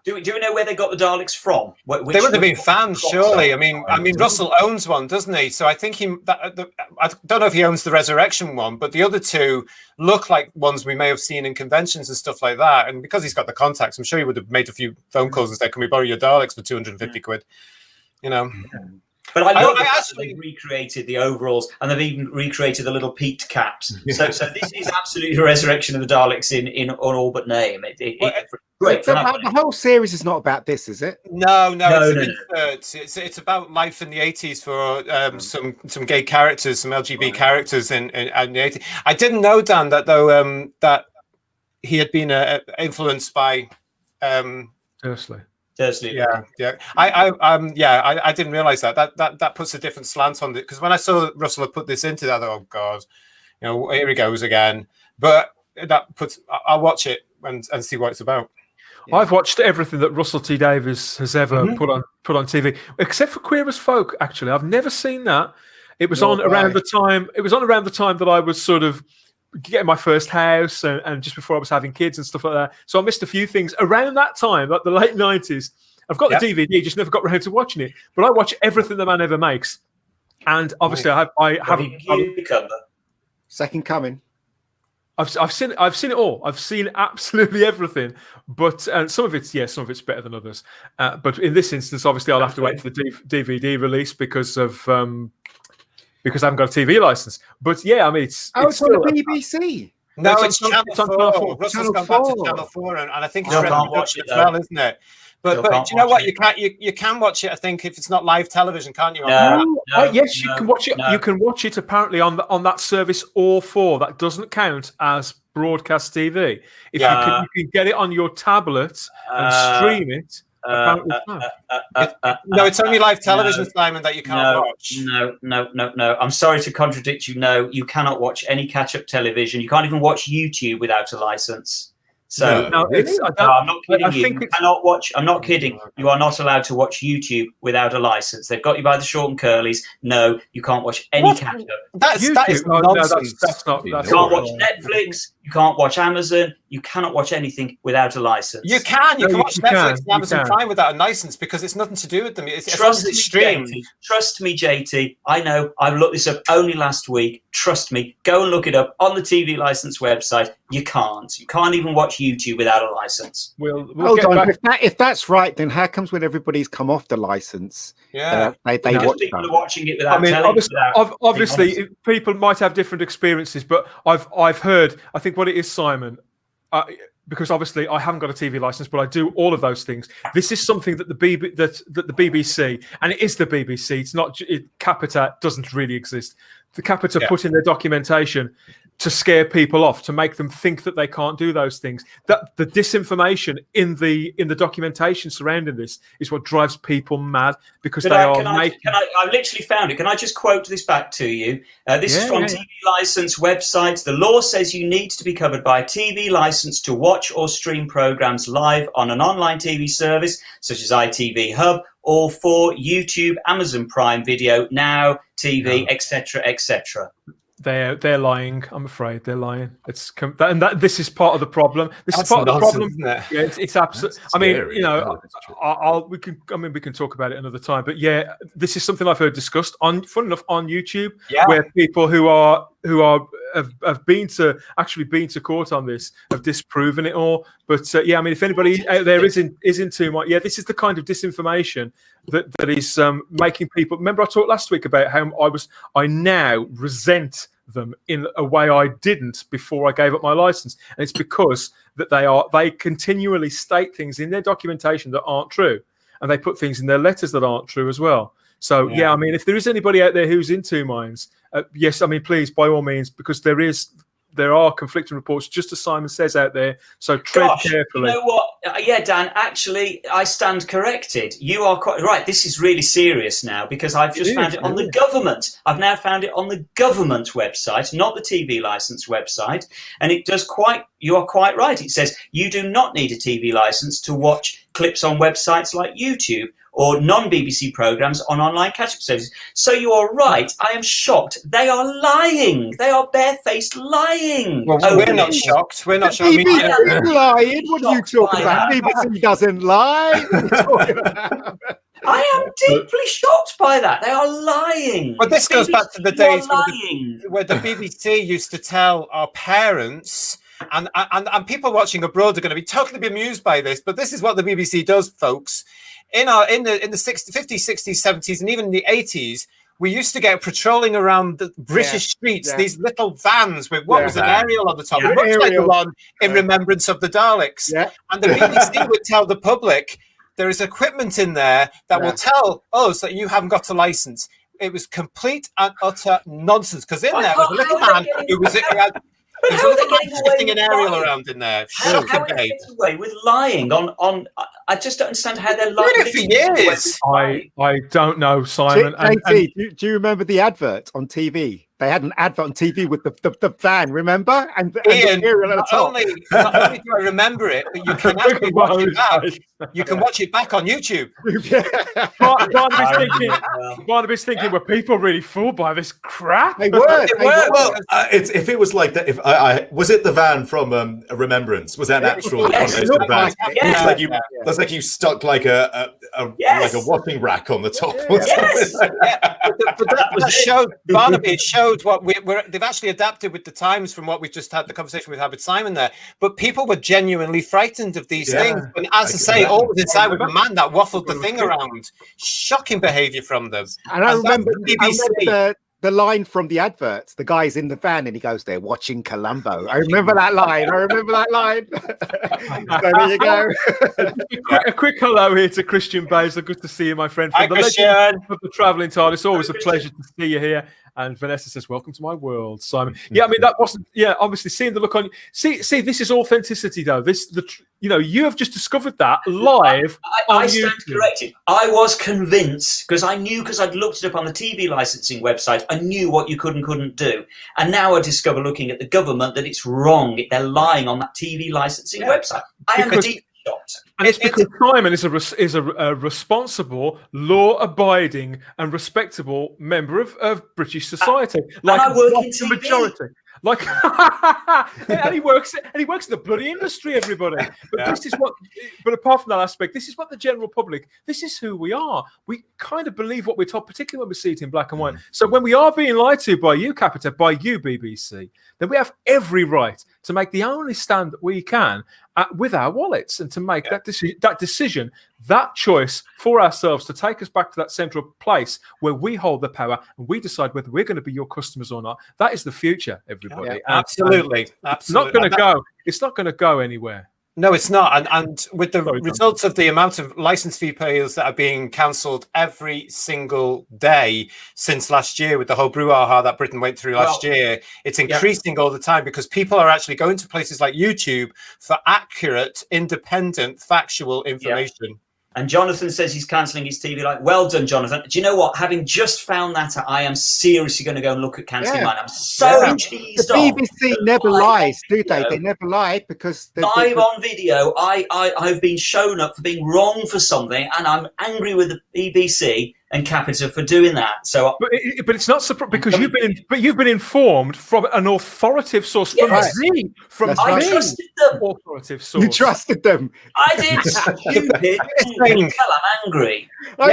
Do we know where they got the Daleks from? They would have been fans, surely. I mean, Russell owns one, doesn't he? So I think I don't know if he owns the Resurrection one, but the other two look like ones we may have seen in conventions and stuff like that. And because he's got the contacts, I'm sure he would have made a few phone calls and said, "Can we borrow your Daleks for 250 quid?" You know. Yeah. But I love that they've recreated the overalls, and they've even recreated the little peaked caps. So this is absolutely a resurrection of the Daleks in all but name. Great. The whole series is not about this, is it? No. It's about life in the 80s for some gay characters, some LGBT characters in the 80s. I didn't know, Dan, that though that he had been influenced by Seriously. Yeah. I didn't realize that puts a different slant on it, because when I saw Russell had put this into that, I thought, oh god, here he goes again. But I'll watch it and see what it's about. I've watched everything that Russell T Davies has ever put on TV, except for Queer as Folk. Actually, I've never seen that. It was on around the time. It was on around the time that I was sort of getting my first house and just before I was having kids and stuff like that. So I missed a few things around that time, like the late 90s. I've got the DVD, just never got around to watching it. But I watch everything the man ever makes. And obviously I haven't... Second Coming. I've seen it all. I've seen absolutely everything. But some of it's better than others. But in this instance, obviously I'll have to wait for the DVD release because I haven't got a TV license. But yeah, I mean, it's on the BBC. No, it's Channel 4. Russell's gone back to Channel 4, and I think it's ready to watch it as well, isn't it? But do you know what? You can watch it, I think, if it's not live television, can't you? Yes, you can watch it. No. You can watch it apparently on that service All4. That doesn't count as broadcast TV. If you can get it on your tablet and stream it. No, it's only live television, Simon, that you can't watch. No. I'm sorry to contradict you. No, you cannot watch any catch-up television. You can't even watch YouTube without a license. So I'm not kidding you. You cannot watch. I'm not kidding. You are not allowed to watch YouTube without a license. They've got you by the short and curlies. No, you can't watch any catch-up. That is nonsense. That's not. You can't watch Netflix. You can't watch Amazon. You cannot watch anything without a license. You can. You can watch Netflix and Amazon Prime without a license because it's nothing to do with them. It's streamed. Trust me, JT. I know. I've looked this up only last week. Trust me. Go and look it up on the TV license website. You can't. You can't even watch YouTube without a license. We'll hold on. If that's right, then how comes when everybody's come off the license, they watch people are watching it without telling? Obviously, people might have different experiences, but I've heard. I think what it is, Simon. Because obviously I haven't got a TV license, but I do all of those things. This is something that the BBC, and it is the BBC. It's not. Capita doesn't really exist. The Capita put in their documentation to scare people off, to make them think that they can't do those things. That the disinformation in the documentation surrounding this is what drives people mad because I literally found it. Can I just quote this back to you? This is from TV license websites. The law says you need to be covered by a TV license to watch or stream programs live on an online TV service such as ITV Hub or for YouTube, Amazon Prime Video, Now TV, etc., etc. They're lying. I'm afraid they're lying. This is part of the problem. This is part of the problem. Yeah, it's absolutely. I mean, we can talk about it another time. But this is something I've heard discussed on YouTube, where people who are have been to court on this, have disproven it all. But yeah, I mean, if anybody out there is into my, this is the kind of disinformation that is making people. Remember, I talked last week about how I now resent them in a way I didn't before I gave up my license, and it's because that they continually state things in their documentation that aren't true, and they put things in their letters that aren't true as well. So yeah, I mean, if there is anybody out there who's in Two Minds, yes, I mean, please, by all means, because there are conflicting reports, just as Simon says out there. So tread carefully. You know what? Yeah, Dan, actually, I stand corrected. You are quite right. This is really serious now, because I've just found it on the government. I've now found it on the government website, not the TV license website. And it does you are quite right. It says you do not need a TV license to watch clips on websites like YouTube or non-BBC programmes on online catch-up services. So you are right. I am shocked. They are lying. They are barefaced lying. Well, we're not shocked. We're not shocked. BBC lying? What are you talking about? BBC doesn't lie. What are you talking about? I am deeply shocked by that. They are lying. But this goes back to the days where the BBC used to tell our parents, and people watching abroad are going to be totally bemused by this, but this is what the BBC does, folks. In the 50s, 60s, 70s, and even in the 80s, we used to get patrolling around the British streets, these little vans with what was an aerial on the top, much like the one in Remembrance of the Daleks. Yeah. And the BBC would tell the public there is equipment in there that will tell us that you haven't got a license. It was complete and utter nonsense, because in there was a little man who was... There's a little man shifting an aerial around in there. How are they getting away with lying on? I just don't understand how they're lying. For years. I don't know, Simon. JT, do you remember the advert on TV? They had an advert on TV with the van, remember? And Ian, not only do I remember it, but you can actually watch it back. You can watch it back on YouTube. Barnaby's thinking, were people really fooled by this crap? They were. Well, if it was like that, if I was it the van from Remembrance? Was that an actual one of those vans? That's like you stuck like a washing rack on the top. Or something. But that was a show, Barnaby. It showed what they've actually adapted with the times from what we just had the conversation we had with Simon there. But people were genuinely frightened of these things. And as I say, all was inside with a man that waffled the thing around. Shocking behaviour from them. And I remember the line from the advert. The guy's in the van and he goes, "They're watching Columbo." I remember that line. So there you go. A quick hello here to Christian Baszler. Good to see you, my friend. Hi, Christian. Of the Travelling TARDIS. It's always a pleasure to see you here. And Vanessa says, "Welcome to my world, Simon." Yeah, I mean, that wasn't. Yeah, obviously, seeing the look on. See, this is authenticity, though. You have just discovered that live. I stand corrected. I was convinced because I'd looked it up on the TV licensing website. I knew what you could and couldn't do, and now I discover, looking at the government, that it's wrong. They're lying on that TV licensing website. I am deeply shocked. And it's because Simon is a responsible, law-abiding, and respectable member of British society. Like I work in TV. Majority. Like, and he works in the bloody industry, everybody. But this is what. But apart from that aspect, this is what the general public. This is who we are. We kind of believe what we're told, particularly when we see it in black and white. So when we are being lied to by you, Capita, by you, BBC, then we have every right to make the only stand that we can with our wallets, and to make that decision, that choice for ourselves, to take us back to that central place where we hold the power and we decide whether we're going to be your customers or not. That is the future, everybody. Yeah, absolutely. It's not going to go. It's not going to go anywhere. No, it's not. And with the results of the amount of license fee payers that are being cancelled every single day since last year, with the whole brouhaha that Britain went through last year, it's increasing all the time, because people are actually going to places like YouTube for accurate, independent, factual information. And Jonathan says he's cancelling his TV. Like, well done, Jonathan. Do you know what? Having just found that out, I am seriously going to go and look at cancelling mine. I'm so cheesed The BBC never lies, do they? They never lie, because live on video. I've been shown up for being wrong for something, and I'm angry with the BBC and Capita for doing that. So, but it's not surprising, because you've been informed from an authoritative source, from I trusted them. Authoritative source. You trusted them. I did. Stupid. I'm angry. What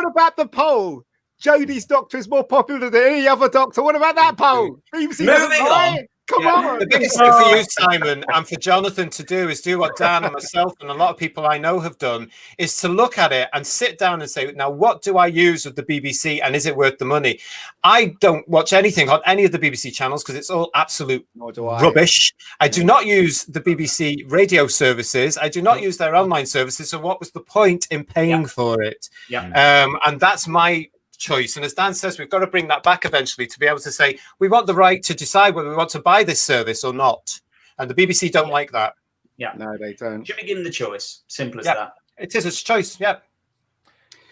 about the poll? Jodie's Doctor is more popular than any other Doctor. What about that poll? BBC doesn't Moving lie. on. Come on. The biggest thing for you, Simon, and for Jonathan to do is do what Dan and myself and a lot of people I know have done, is to look at it and sit down and say, now, what do I use with the BBC and is it worth the money? I don't watch anything on any of the BBC channels because it's all absolute rubbish. I do not use the BBC radio services. I do not use their online services. So what was the point in paying for it? And that's my choice. And as Dan says, we've got to bring that back eventually to be able to say we want the right to decide whether we want to buy this service or not. And the BBC don't like that. No, they don't. Should be given the choice. Simple as that. It is a choice.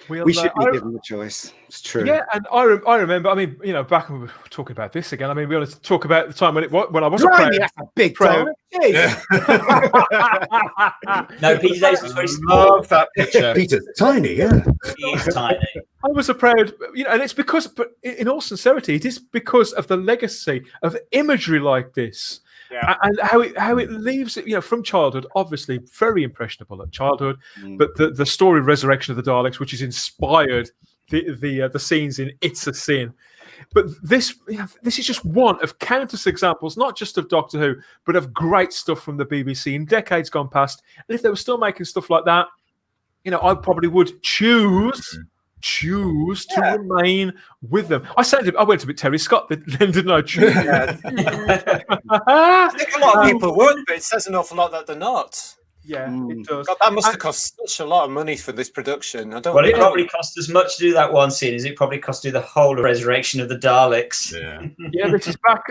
We should be given the choice. It's true. Yeah, and I remember. I mean, back when we were talking about this again. I mean, we want to talk about the time when I was a proud. That's a big proud. No, Peter Davies was very small. Love that picture. Peter's tiny, yeah. He is tiny. I was a proud, and it's because, but in all sincerity, it is because of the legacy of imagery like this. And how it leaves it, from childhood, obviously very impressionable at childhood, but the story Resurrection of the Daleks, which is inspired the scenes in It's a Sin. But this is just one of countless examples, not just of Doctor Who, but of great stuff from the BBC in decades gone past. And if they were still making stuff like that, I probably would choose to remain with them. I went a bit Terry Scott then, didn't I? Choose. I think a lot of people would, but it says an awful lot that they're not. Yeah, it does. God, that must have cost such a lot of money for this production. It probably cost as much to do that one scene as it probably cost to do the whole Resurrection of the Daleks. Yeah, this is back.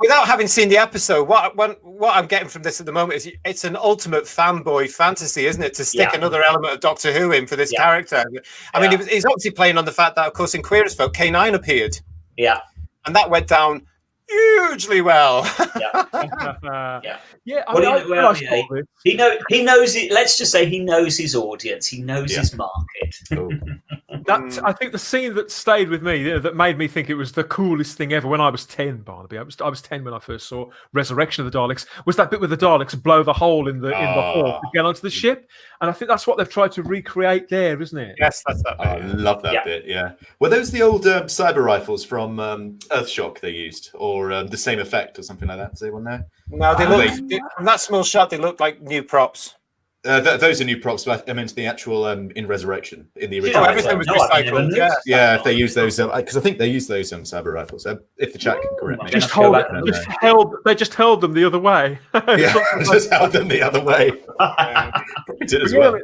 Without having seen the episode, what I'm getting from this at the moment is it's an ultimate fanboy fantasy, isn't it? To stick another element of Doctor Who in for this character. I mean, he's obviously playing on the fact that, of course, in Queer as Folk, K9 appeared. Yeah. And that went down hugely well. He knows it. Let's just say he knows his audience. He knows his market. I think the scene that stayed with me, that made me think it was the coolest thing ever when I was 10, Barnaby. I was 10 when I first saw Resurrection of the Daleks. Was that bit where the Daleks blow the hole in the hall to get onto the ship? And I think that's what they've tried to recreate there, isn't it? Yes, that's that bit. I love that bit. Yeah. Were those the old cyber rifles from Earthshock they used, or the same effect, or something like that? Does anyone know? No, they look from that small shot. They look like new props. Those are new props, but I meant the actual in Resurrection in the original. Everything was recycled. If they use those, because I think they use those cyber rifles. If the chat can correct me, they just held them the other way. Just held them the other way. Probably did as well.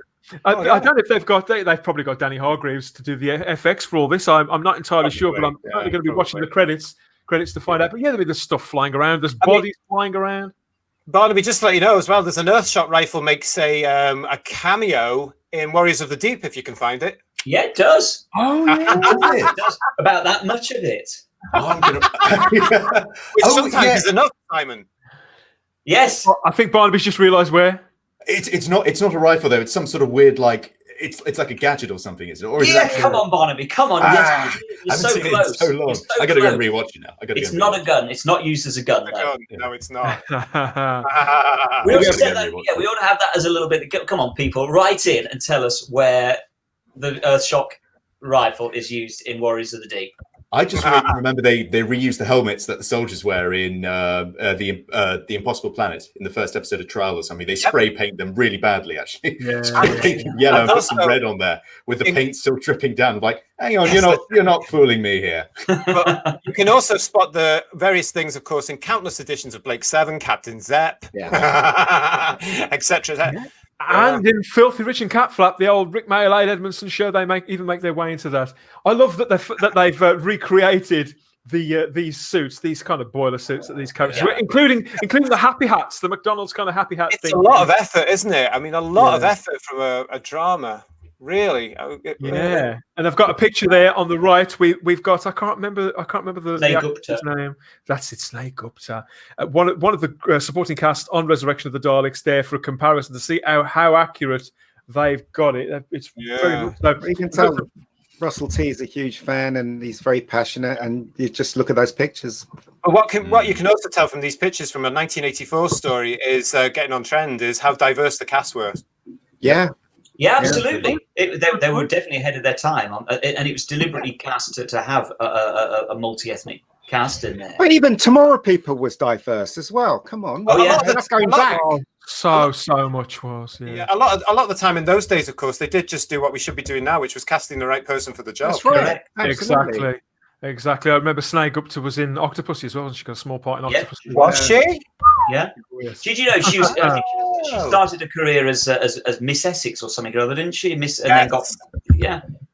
I don't know if they've probably got Danny Hargreaves to do the FX for all this. I'm not entirely sure, but I'm only going to be watching the credits to find out. But there's stuff flying around. There's bodies flying around. Barnaby, just to let you know as well, there's an Earthshot rifle makes a cameo in Warriors of the Deep, if you can find it. Yeah, it does. Oh, yeah. It does. About that much of it. Sometimes there's enough, Simon. Yes. I think Barnaby's just realised where. It's not a rifle, though. It's some sort of weird, it's like a gadget or something, is it? Or is it actually... Come on, Barnaby. Come on. Yes, you're so close. It so long. I got to go and rewatch it now. It's not a gun. It's not used as a gun. No, it's not. We ought to have that as a little bit. Come on, people, write in and tell us where the Earthshock rifle is used in Warriors of the Deep. I just remember they reused the helmets that the soldiers wear in the Impossible Planet in the first episode of Trial or something. They spray paint them really badly, actually. Spray paint them yellow and put some red on there with the paint still dripping down. Like, hang on, you're not fooling me here. But you can also spot the various things, of course, in countless editions of Blake Seven, Captain Zepp, etc. And in Filthy Rich and Catflap, the old Rick Mayall, Aid Edmondson show, they make their way into that. I love that they've recreated these suits, these kind of boiler suits that these characters wear, including the happy hats, the McDonald's kind of happy hat thing. It's a lot of effort, isn't it? I mean, a lot of effort from a drama. Really, and I've got a picture there on the right. We've got I can't remember the actor's name. That's it, Snake Gupta. One of the supporting cast on Resurrection of the Daleks there for a comparison to see how accurate they've got it. It's very much so. You can tell Russell T is a huge fan and he's very passionate. And you just look at those pictures. What you can also tell from these pictures from a 1984 story is getting on trend is how diverse the cast were. Yeah. Yeah, absolutely. They were definitely ahead of their time, and it was deliberately cast to have a multi-ethnic cast in there. But even Tomorrow People was diverse as well. Come on. Oh, yeah. That's going back. So much was. Yeah, a lot of the time in those days, of course, they did just do what we should be doing now, which was casting the right person for the job. That's right. Absolutely. Exactly. I remember Snake Gupta was in Octopussy as well, and she got a small part in Octopussy. Was she? Yeah. Yes. Did you know she was? I think she started a career as Miss Essex or something or other, didn't she? Then got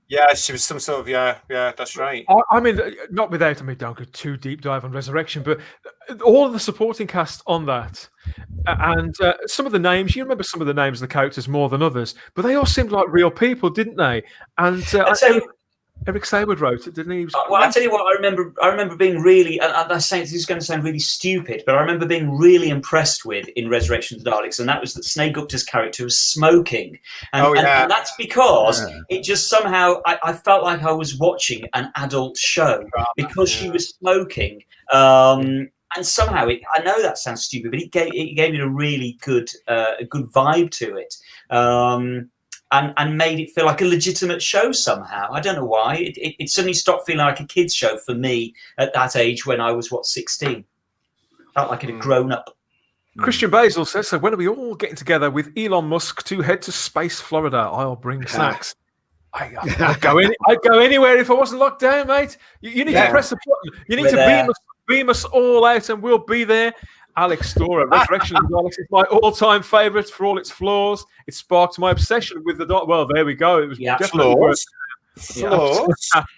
Yeah, she was some sort of that's right. I mean, not without don't go too deep dive on Resurrection, but all of the supporting cast on that, and some of the names. You remember some of the names of the characters more than others, but they all seemed like real people, didn't they? And Eric Saywood wrote it, didn't he? Well, I tell you what, I remember being really, and this is going to sound really stupid, but I remember being really impressed with in Resurrection of the Daleks, and that was that Snake Gupta's character was smoking. And that's because it just somehow, I felt like I was watching an adult show because she was smoking. And somehow, I know that sounds stupid, but it gave it a really good vibe to it. And made it feel like a legitimate show somehow. I don't know why. It suddenly stopped feeling like a kid's show for me at that age when I was, 16. Felt like it had grown up. Christian Basil says, so when are we all getting together with Elon Musk to head to Space Florida? I'll bring snacks. I'd go anywhere if I wasn't locked down, mate. You need to press the button. You need to beam us all out and we'll be there. Alex Storer, Resurrection of the Daleks is my all-time favourite for all its flaws. It sparked my obsession with the Daleks. Well, there we go. It was definitely flaws. Well,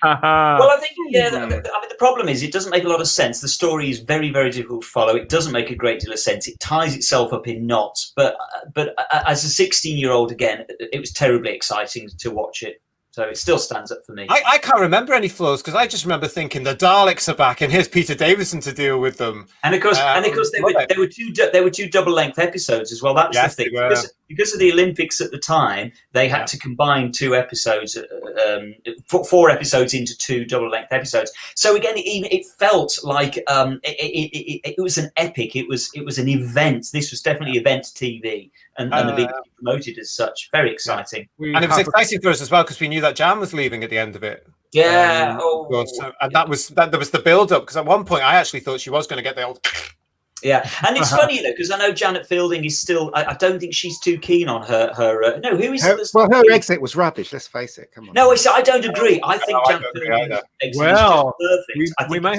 I think the problem is it doesn't make a lot of sense. The story is very, very difficult to follow. It doesn't make a great deal of sense. It ties itself up in knots. But as a 16-year-old, again, it was terribly exciting to watch it. So it still stands up for me. I can't remember any flaws because I just remember thinking the Daleks are back and here's Peter Davison to deal with them. And of course, they were two double-length episodes as well. That was the thing. Because of the Olympics at the time, they had to combine 2 episodes, 4 episodes into 2 double-length episodes. So again, it felt like it was an epic. It was an event. This was definitely event TV. And the being promoted as such. Very exciting. And it was exciting for us as well because we knew that Jan was leaving at the end of it. Yeah. And there was the build-up because at one point I actually thought she was going to get the old... Yeah, and it's funny though because I know Janet Fielding is still. I don't think she's too keen on her. No, who is? Her exit was rubbish. Let's face it. Come on. No, I don't agree. I think Janet Fielding's exit is just perfect. We may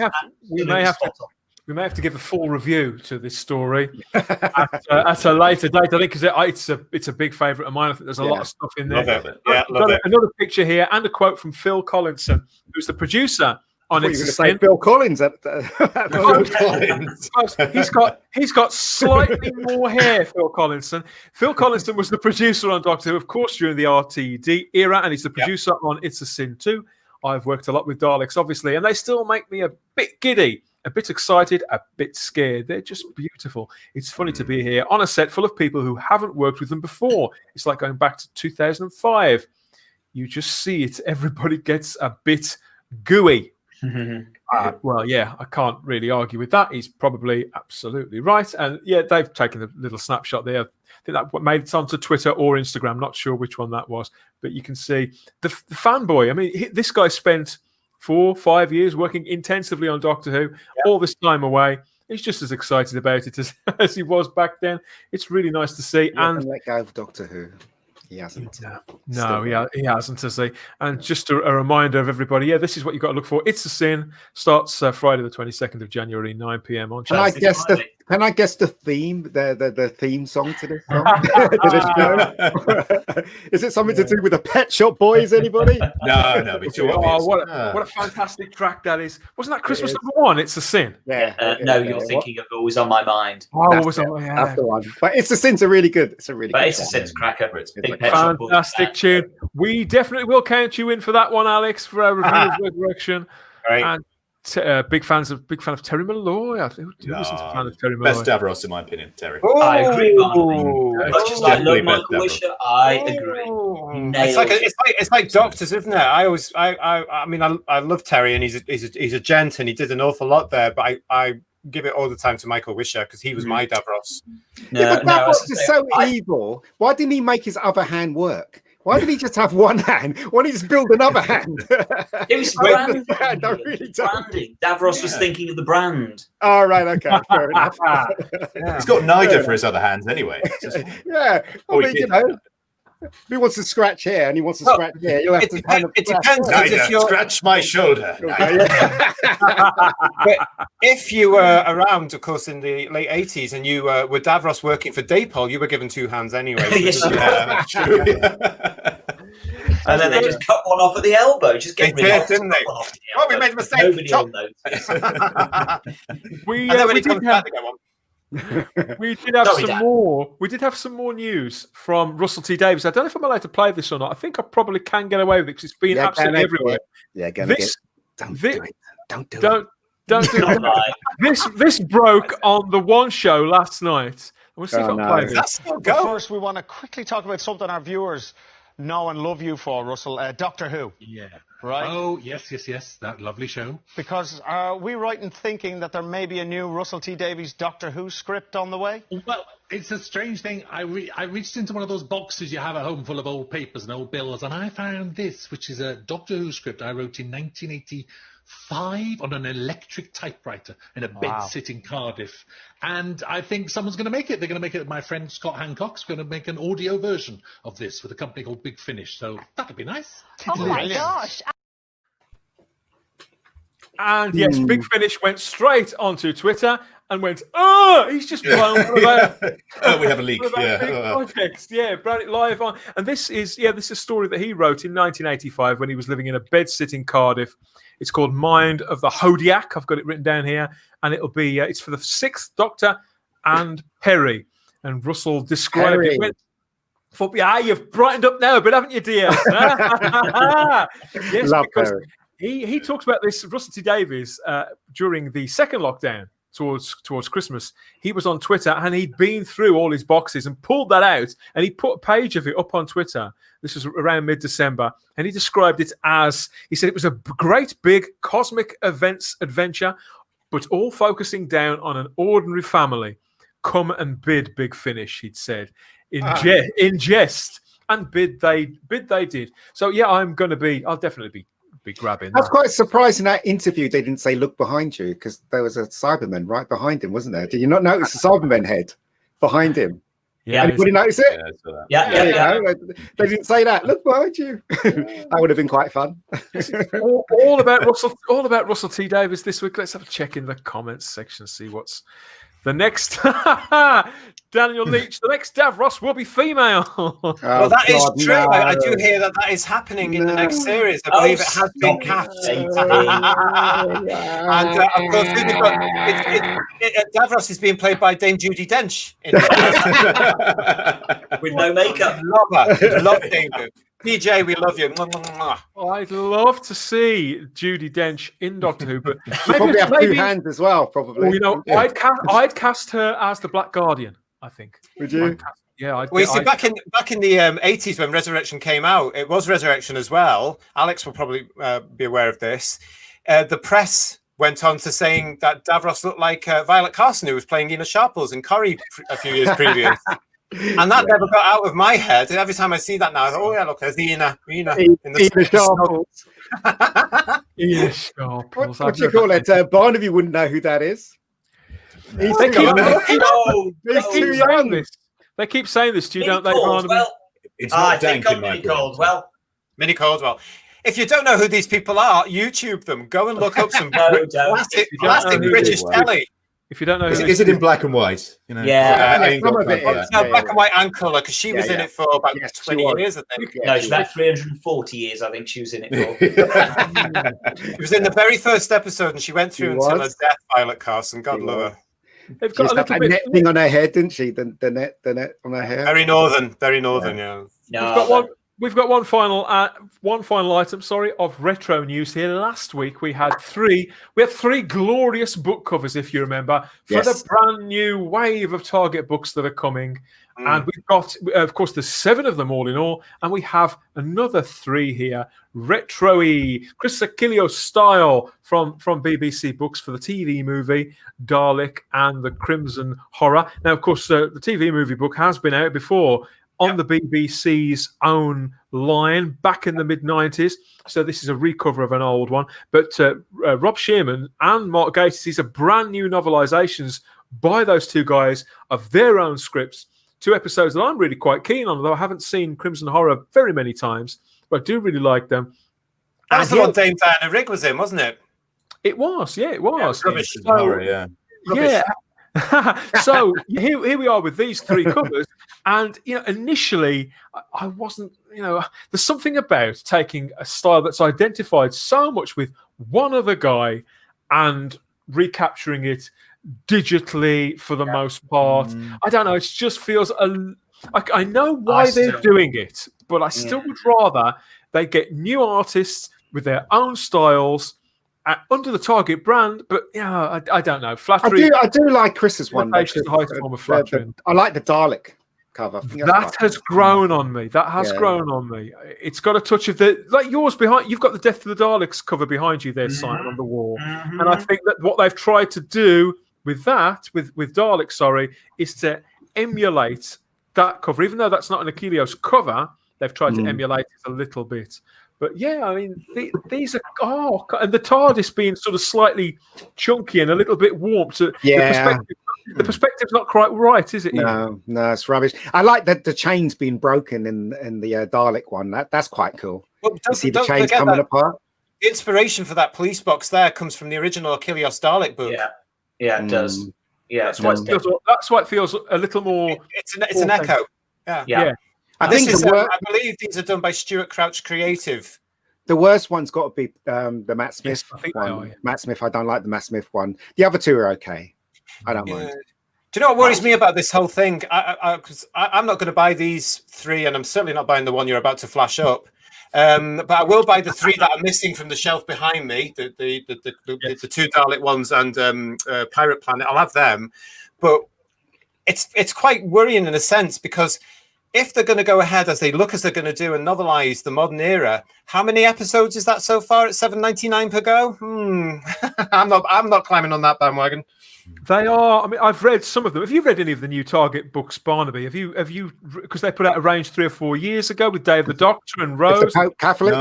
have to give a full review to this story at a later date. I think because it's a big favourite of mine. I think there's a lot of stuff in there. Love it. Another picture here and a quote from Phil Collinson, who's the producer on It's a Sin. Phil Collins. He's got slightly more hair. Phil Collinson. Phil Collinson was the producer on Doctor Who, of course, during the RTD era, and he's the producer on It's a Sin too. I've worked a lot with Daleks, obviously, and they still make me a bit giddy. A bit excited, a bit scared. They're just beautiful. It's funny to be here on a set full of people who haven't worked with them before. It's like going back to 2005. You just see it. Everybody gets a bit gooey. Well, yeah, I can't really argue with that. He's probably absolutely right. And yeah, they've taken a little snapshot there. I think that made it onto Twitter or Instagram. Not sure which one that was. But you can see the fanboy. I mean, this guy spent 4-5 years working intensively on Doctor Who, all this time away. He's just as excited about it as he was back then. It's really nice to see. And let go of Doctor Who. He hasn't. No, he hasn't, has he? And just a reminder of everybody, this is what you've got to look for. It's a Sin starts Friday the 22nd of January, 9 p.m. on Can I guess the theme, the theme song to this song? To this show? Is it something to do with the Pet Shop Boys, anybody? No, it's too obvious. What a fantastic track that is. Wasn't that Christmas #1? It's a Sin. No, you're thinking of Always on My mind. That's the one. But It's a Sin's really good. It's a really good It's a Sin's cracker. It's fantastic tune. We definitely will count you in for that one, Alex, for our review of Resurrection. Right. And big fan of Terry Malloy. Who isn't a fan of Terry Malloy? Best Davros, in my opinion, Terry. I agree. Much as I love Michael Wisher, I agree. It's like Doctors, isn't it? I mean, I love Terry, and he's a gent, and he did an awful lot there. But I give it all the time to Michael Wisher because he was my Davros. Davros is so evil. Why didn't he make his other hand work? Why did he just have one hand? Why did he just build another hand? It was branding. I really don't. Branding. Davros was thinking of the brand. Oh, right. Okay. Fair enough. He's got neither for his other hands anyway. Yeah. Oh, Well, he you did. know, if he wants to scratch here and he wants to scratch here, you'll have to kind of. It depends. Because if you're, Scratch my shoulder. but if you were around, of course, in the late 80s and you were Davros working for Dapol, you were given two hands anyway. Yes, Yeah, that's true. And then they just cut one off at the elbow. Just get They rid did, of didn't they? one off the Oh, we elbow. made a mistake. Nobody Chop. will notice. We And then when we he comes did back, have they go on. we did have Sorry, some Dan. more. We did have some more news from Russell T Davies. I don't know if I'm allowed to play this or not. I think I probably can get away with it because it's been absolutely everywhere. Yeah, go This Don't thi- do it. Don't do it. don't do Not it. live. This broke on the One Show last night. We'll see if Oh, I can no. play Does this. that still But go? first, we want to quickly talk about something our viewers know and love you for, Russell. Doctor Who, Yeah. right? Oh, yes. That lovely show. Because are we right in thinking that there may be a new Russell T Davies Doctor Who script on the way? Well, it's a strange thing. I reached into one of those boxes you have at home full of old papers and old bills, and I found this, which is a Doctor Who script I wrote in 1985 on an electric typewriter in a bed sit in Cardiff. And I think someone's going to make it. They're going to make it. My friend Scott Hancock's going to make an audio version of this with a company called Big Finish. So that'd be nice. Oh my Brilliant. gosh. And yes, Big Finish went straight onto Twitter and went, "Oh, he's just blown one of our Oh, we have a leak. one of our Yeah. big projects." Yeah, brought it live on. And this is a story that he wrote in 1985 when he was living in a bedsit in Cardiff. It's called Mind of the Hodiak. I've got it written down here, and it'll be it's for the 6th Doctor and Perry. And Russell described Perry. it. Thought, you've brightened up now a bit, haven't you, dear? Yes, Love because Perry. he talks about this. Russell T Davies during the second lockdown towards Christmas. He was on Twitter and he'd been through all his boxes and pulled that out, and he put a page of it up on Twitter. This was around mid-December, and he described it as, he said it was a great big cosmic adventure, but all focusing down on an ordinary family. Come and bid Big Finish, he'd said in jest, and bid they did. So yeah, I'll definitely be grabbing That's that. quite surprising. That interview, they didn't say "look behind you" because there was a Cyberman right behind him, wasn't there? Did you not notice the Cyberman head behind him? Yeah. Anybody notice it? Yeah, I saw that. Yeah, There you yeah. go. They didn't say that. Look behind you. That would have been quite fun. all about Russell T Davies this week. Let's have a check in the comments section, see what's the next. Daniel Leach, the next Davros will be female. Well, that is true. No. I do hear that is happening in the next series. I believe it has been cast. And of course, Davros is being played by Dame Judi Dench. With no makeup. Love her. Love Dame Judi. DJ, we love you. Mwah, mwah, mwah. I'd love to see Judi Dench in Doctor Who, but Probably have two hands as well. Probably. well, you know, I'd cast her as the Black Guardian. I think. Would you? Yeah, Well, you see, back in the 80s when Resurrection came out, it was Resurrection as well. Alex will probably be aware of this. The press went on to saying that Davros looked like Violet Carson, who was playing Ina Sharples in Corrie a few years previous. And that never got out of my head. And every time I see that now, I thought, oh yeah, look, there's Ina in the Ina Sharples. Ina Sharples. What do you call it? Barnaby wouldn't know who that is. He's They too keep- young. They keep saying this. They keep saying this. Do you don't they, Barnaby? Well, It's I not think dank I'm in my Minnie brain. Caldwell. Minnie Caldwell. If you don't know who these people are, YouTube them. Go and look up some No, don't. classic You don't know who British they are. telly. If you don't know, Is, who is it in black and white? You know, Yeah. I ain't Some got of it time for is. that. No, Yeah, black yeah. and white Uncle, because she was Yeah, in yeah. it for about Yes, she 20 was. years, I think. No, it's about 340 years, I think she was in it for. She was in the very first episode, and she went through She until her was. death, Violet Carson. God She love was. her. they've She got used a to have little that bit. net thing on her head, didn't she? The net on her hair. Very northern, yeah. No, We've got one final item, of retro news here. Last week we had three glorious book covers, if you remember, for Yes. the brand new wave of Target books that are coming. And we've got, of course, there's 7 of them all in all, and we have another 3 here, retro-y, Chris Achilleos style from BBC Books for the TV movie Dalek and the Crimson Horror. Now, of course, the TV movie book has been out before. on the BBC's own line back in the mid-90s. So this is a recover of an old one. But Rob Shearman and Mark Gatiss, these are brand new novelizations by those two guys of their own scripts. 2 episodes that I'm really quite keen on, although I haven't seen Crimson Horror very many times, but I do really like them. That was the one Dame Diana Rigg was in, wasn't it? It was, yeah, it was. Yeah, rubbish. Horror, yeah. Yeah. So here we are with these 3 covers, and initially I wasn't. There's something about taking a style that's identified so much with one other guy and recapturing it digitally for the most part. I don't know. It just feels. I know why they're doing it, but I still would rather they get new artists with their own styles. Under the Target brand, but I don't know. Flattery. I do like Chris's one. The highest form of flattery. I like the Dalek cover. That has grown on me. That has grown on me. It's got a touch of like yours behind. You've got the Death of the Daleks cover behind you there, Simon, on the wall. And I think that what they've tried to do with that, with Dalek, is to emulate that cover. Even though that's not an Achilleos cover, they've tried to emulate it a little bit. But yeah, I mean, these are and the TARDIS being sort of slightly chunky and a little bit warped. The perspective's not quite right, is it? No, it's rubbish. I like that the chains being broken in the Dalek one. That's quite cool. Well, you see the chains coming apart. The inspiration for that police box there comes from the original Achilleos Dalek book. Yeah, it does. Yeah, that's why it feels a little more. It's an echo. Yeah. I believe these are done by Stuart Crouch Creative. The worst one's got to be the Matt Smith one. Matt Smith, I don't like the Matt Smith one. The other 2 are okay. I don't mind. Do you know what worries me about this whole thing? I'm not going to buy these 3, and I'm certainly not buying the one you're about to flash up. But I will buy the 3 that are missing from the shelf behind me, the 2 Dalek ones and Pirate Planet. I'll have them. But it's quite worrying in a sense, because if they're going to go ahead as they're going to do and novelize the modern era, how many episodes is that so far at $7.99 per go? I'm not climbing on that bandwagon. They are. I mean, I've read some of them. Have you read any of the new Target books, Barnaby? Have you? Because they put out a range 3 or 4 years ago with Dave the Doctor and Rose. Catholic?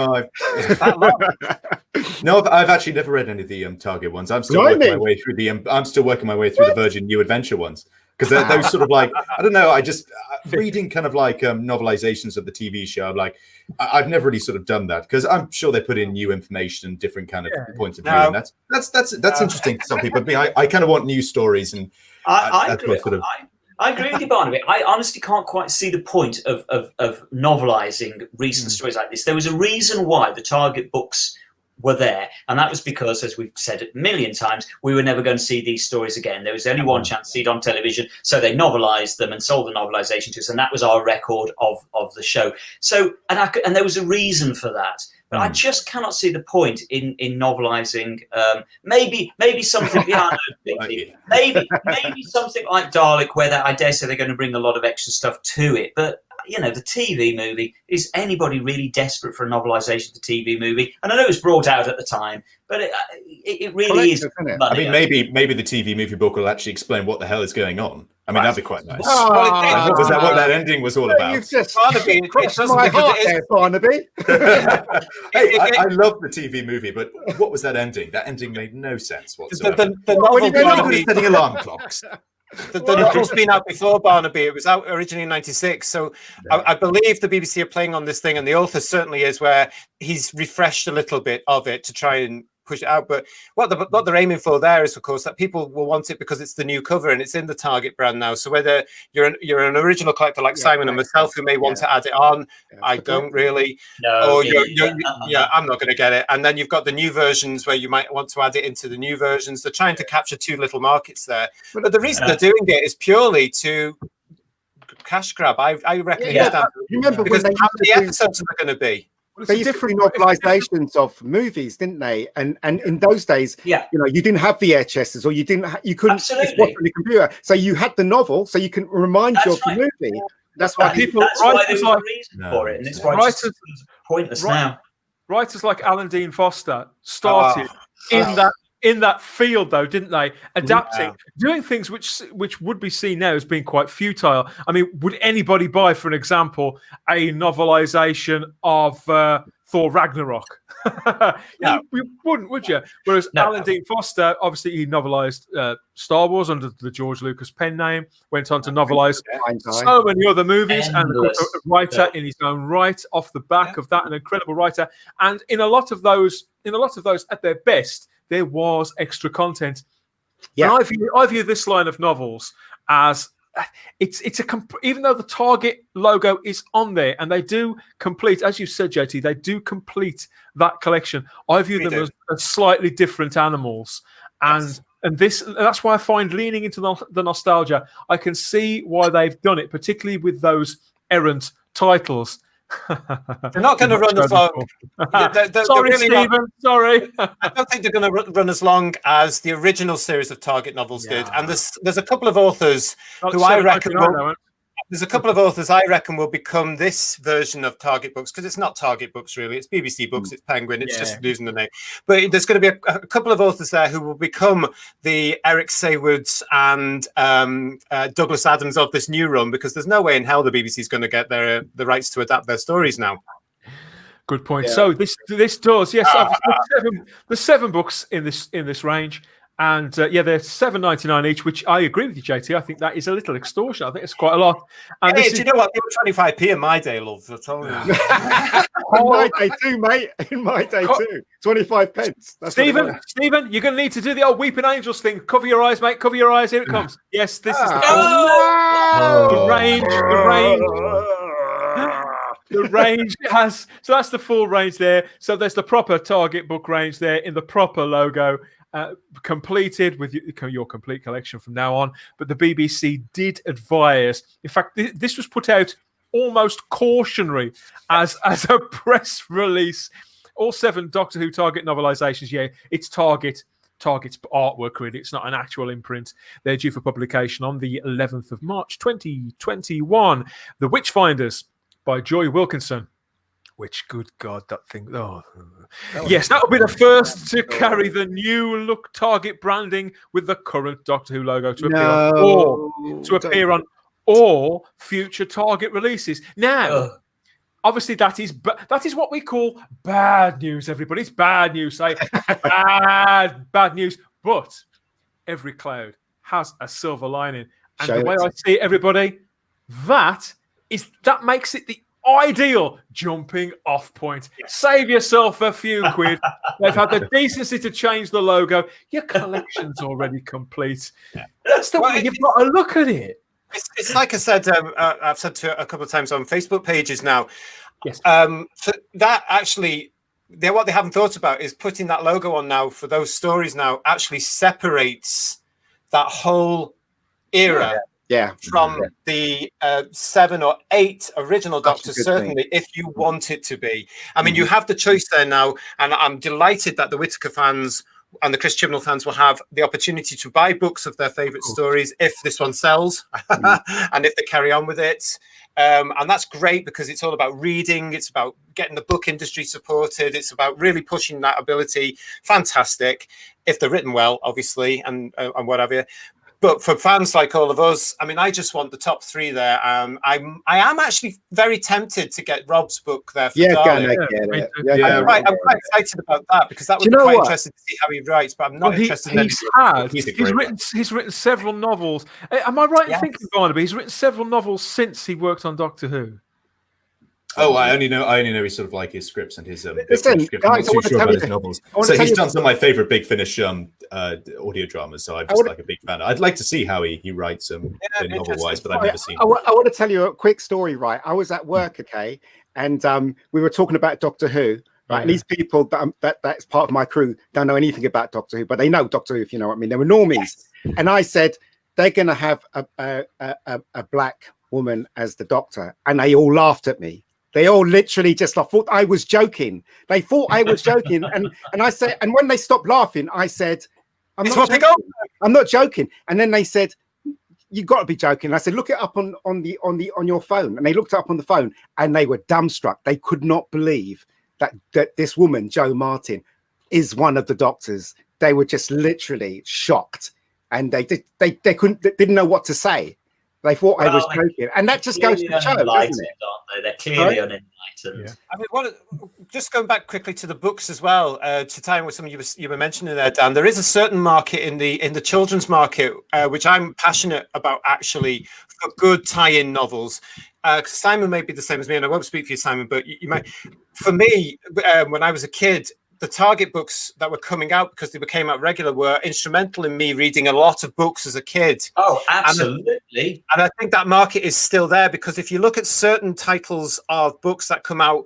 No, I've actually never read any of the Target ones. I'm still working my way through the Virgin New Adventure ones. Because those sort of like, I don't know, I just reading kind of like novelizations of the TV show. I'm like, I've never really sort of done that, because I'm sure they put in new information and different kind of points of view. And that's interesting to some people. But I kind of want news stories, and I agree. I agree with you, Barnaby. I honestly can't quite see the point of novelizing recent stories like this. There was a reason why the Target books were there, and that was because, as we've said a million times, we were never going to see these stories again. There was only one chance to see it on television, so they novelized them and sold the novelization to us, and that was our record of the show. So, and there was a reason for that. But I just cannot see the point in novelizing. Maybe something. Maybe something like Dalek, where I dare say they're going to bring a lot of extra stuff to it. But the TV movie, is anybody really desperate for a novelization of the TV movie? And I know it was brought out at the time, but it really is. I mean, maybe the TV movie book will actually explain what the hell is going on. I mean, that'd be quite nice. Was that what that ending was all about? You've just Barnaby. Barnaby. I love the TV movie, but what was that ending? That ending made no sense whatsoever. The novel Barnaby setting alarm clocks. The novel's been out before Barnaby. It was out originally in '96. So I believe the BBC are playing on this thing, and the author certainly is, where he's refreshed a little bit of it to try and push it out. But what they're aiming for there is, of course, that people will want it because it's the new cover and it's in the Target brand now. So whether you're an original collector like Simon and myself who may want to add it on, I don't really. No, I'm not going to get it. And then you've got the new versions where you might want to add it into the new versions. They're trying to capture 2 little markets there. But the reason they're doing it is purely to cash grab. I reckon. Remember because when how many episodes are there going to be? They used to do novelizations of movies, didn't they? And in those days, you didn't have the air chesters, or you couldn't just watch on the computer. So you had the novel, so you can remind you of the movie. That's why people. That's why there's a reason for it, and it's why it's pointless now. Writers like Alan Dean Foster started in that in that field, though, didn't they? Adapting, doing things which would be seen now as being quite futile. I mean, would anybody buy, for an example, a novelization of Thor Ragnarok? No. You wouldn't, would you? Whereas Alan Dean Foster, obviously, he novelized Star Wars under the George Lucas pen name, went on to novelize so many other movies, and a writer in his own right off the back of that, an incredible writer. And in a lot of those, at their best, there was extra content. Yeah. And I view this line of novels as even though the Target logo is on there, and they do complete, as you said, JT, they do complete that collection. I view them as slightly different animals, and that's why I find leaning into the nostalgia. I can see why they've done it, particularly with those errant titles. They're not going to run as long. Sorry, really Stephen. Sorry. I don't think they're going to run as long as the original series of Target novels did. And there's a couple of authors who I reckon will become this version of Target books, because it's not Target books really. It's BBC books. It's Penguin. It's just losing the name. But there's going to be a couple of authors there who will become the Eric Saywoods and Douglas Adams of this new run, because there's no way in hell the BBC is going to get the rights to adapt their stories now. Good point. Yeah. So this does, yes. There's 7 books in this range, and they're $7.99 each. Which I agree with you, JT. I think that is a little extortion. I think it's quite a lot. And do you know what? They were 25p in my day, love. That's all. In my day too, mate. In my day too. 25 pence. Stephen, you're going to need to do the old Weeping Angels thing. Cover your eyes, mate. Cover your eyes. Here it comes. Yes, this is the range. The range has, so that's the full range there. So there's the proper Target book range there in the proper logo, completed with your complete collection from now on. But the BBC did advise, in fact, this was put out almost cautionary as a press release. All 7 Doctor Who Target novelizations, it's Target's artwork, really. It's not an actual imprint. They're due for publication on the 11th of March, 2021. The Witchfinders by Joy Wilkinson, which, good God, that thing. Yes, that will be the first to carry the new look Target branding with the current Doctor Who logo to appear on all future Target releases. Now, obviously, that is what we call bad news, everybody. It's bad news, bad news. But every cloud has a silver lining. And the way I see it, everybody, that makes it the ideal jumping off point. Save yourself a few quid. They've had the decency to change the logo. Your collection's already complete. That's the way you've got to look at it. It's like I said, I've said to a couple of times on Facebook pages now. Yes. So that actually, what they haven't thought about is putting that logo on now for those stories now actually separates that whole era. From the 7 or 8 original Doctors, certainly, if you want it to be. I mean, you have the choice there now, and I'm delighted that the Whittaker fans and the Chris Chibnall fans will have the opportunity to buy books of their favourite stories if this one sells, and if they carry on with it. And that's great, because it's all about reading. It's about getting the book industry supported. It's about really pushing that ability. Fantastic. If they're written well, obviously, and whatever. But for fans like all of us, I mean, I just want the top 3 there. I am actually very tempted to get Rob's book there for Darling. I'm quite excited about that, because that would be quite interesting to see how he writes. But I'm not interested in he's written several novels. Am I right in thinking, Barnaby? He's written several novels since he worked on Doctor Who. Oh, I only know he's sort of like his scripts and his script. I'm not too sure about his novels. So he's done some of my favorite Big Finish audio dramas. So I'm just like a big fan. I'd like to see how he writes novel-wise, but I've never seen. I want to tell you a quick story. Right, I was at work, and we were talking about Doctor Who. Right, and these people that's part of my crew don't know anything about Doctor Who, but they know Doctor Who, if you know what I mean. They were normies, and I said they're going to have a black woman as the Doctor, and they all laughed at me. They all literally just thought I was joking. They thought I was joking, and I said, and when they stopped laughing, I said, "I'm not joking." And then they said, "You got to be joking." And I said, "Look it up on your phone." And they looked it up on the phone, and they were dumbstruck. They could not believe that this woman, Jo Martin, is one of the Doctors they were just literally shocked, and they didn't know what to say. They thought I was joking, and that just goes to the show, doesn't it? Aren't they? They're clearly unenlightened. Yeah. I mean, just going back quickly to the books as well, to tie in with something you were mentioning there, Dan. There is a certain market in the children's market, which I'm passionate about actually, for good tie-in novels. Simon may be the same as me, and I won't speak for you, Simon, but you might. For me, when I was a kid, the Target books that were coming out, because they became out regular, were instrumental in me reading a lot of books as a kid. Oh, absolutely. And I think that market is still there, because if you look at certain titles of books that come out,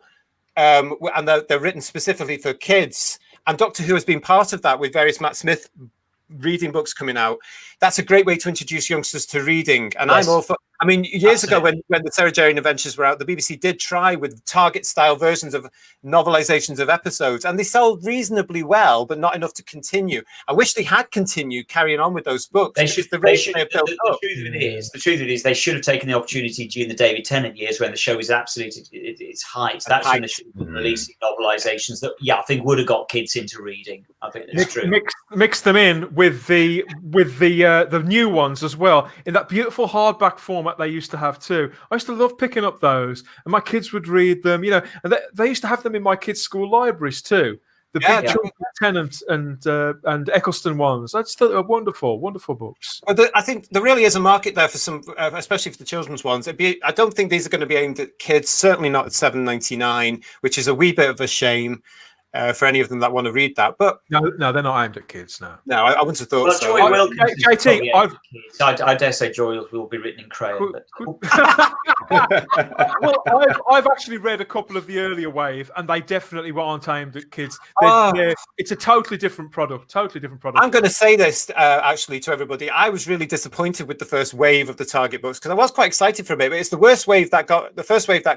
and they're written specifically for kids, and Doctor Who has been part of that with various Matt Smith reading books coming out, that's a great way to introduce youngsters to reading. And yes. I'm all for, I mean, years ago when the Sarah Jane Adventures were out, the BBC did try with Target style versions of novelizations of episodes, and they sold reasonably well, but not enough to continue. I wish they had continued carrying on with those books. The truth of it is they should have taken the opportunity during the David Tennant years when the show was absolutely at its height. That's when they should have been releasing novelizations that, I think would have got kids into reading. I think that's true. Mix them in with the new ones as well, in that beautiful hardback format they used to have too. I used to love picking up those, and my kids would read them. And they used to have them in my kids' school libraries too. The big Tennant and Eccleston ones. I just thought they were wonderful books. Well, I think there really is a market there for some, especially for the children's ones. I don't think these are going to be aimed at kids. Certainly not at $7.99, which is a wee bit of a shame. For any of them that want to read that, but no, they're not aimed at kids. No, I wouldn't have thought so. Joy will JT, I dare say Joy will be written in crayon. Well, I've actually read a couple of the earlier wave, and they definitely aren't aimed at kids. It's a totally different product. I'm going to say this actually to everybody. I was really disappointed with the first wave of the Target books, because I was quite excited for it, but it's the first wave that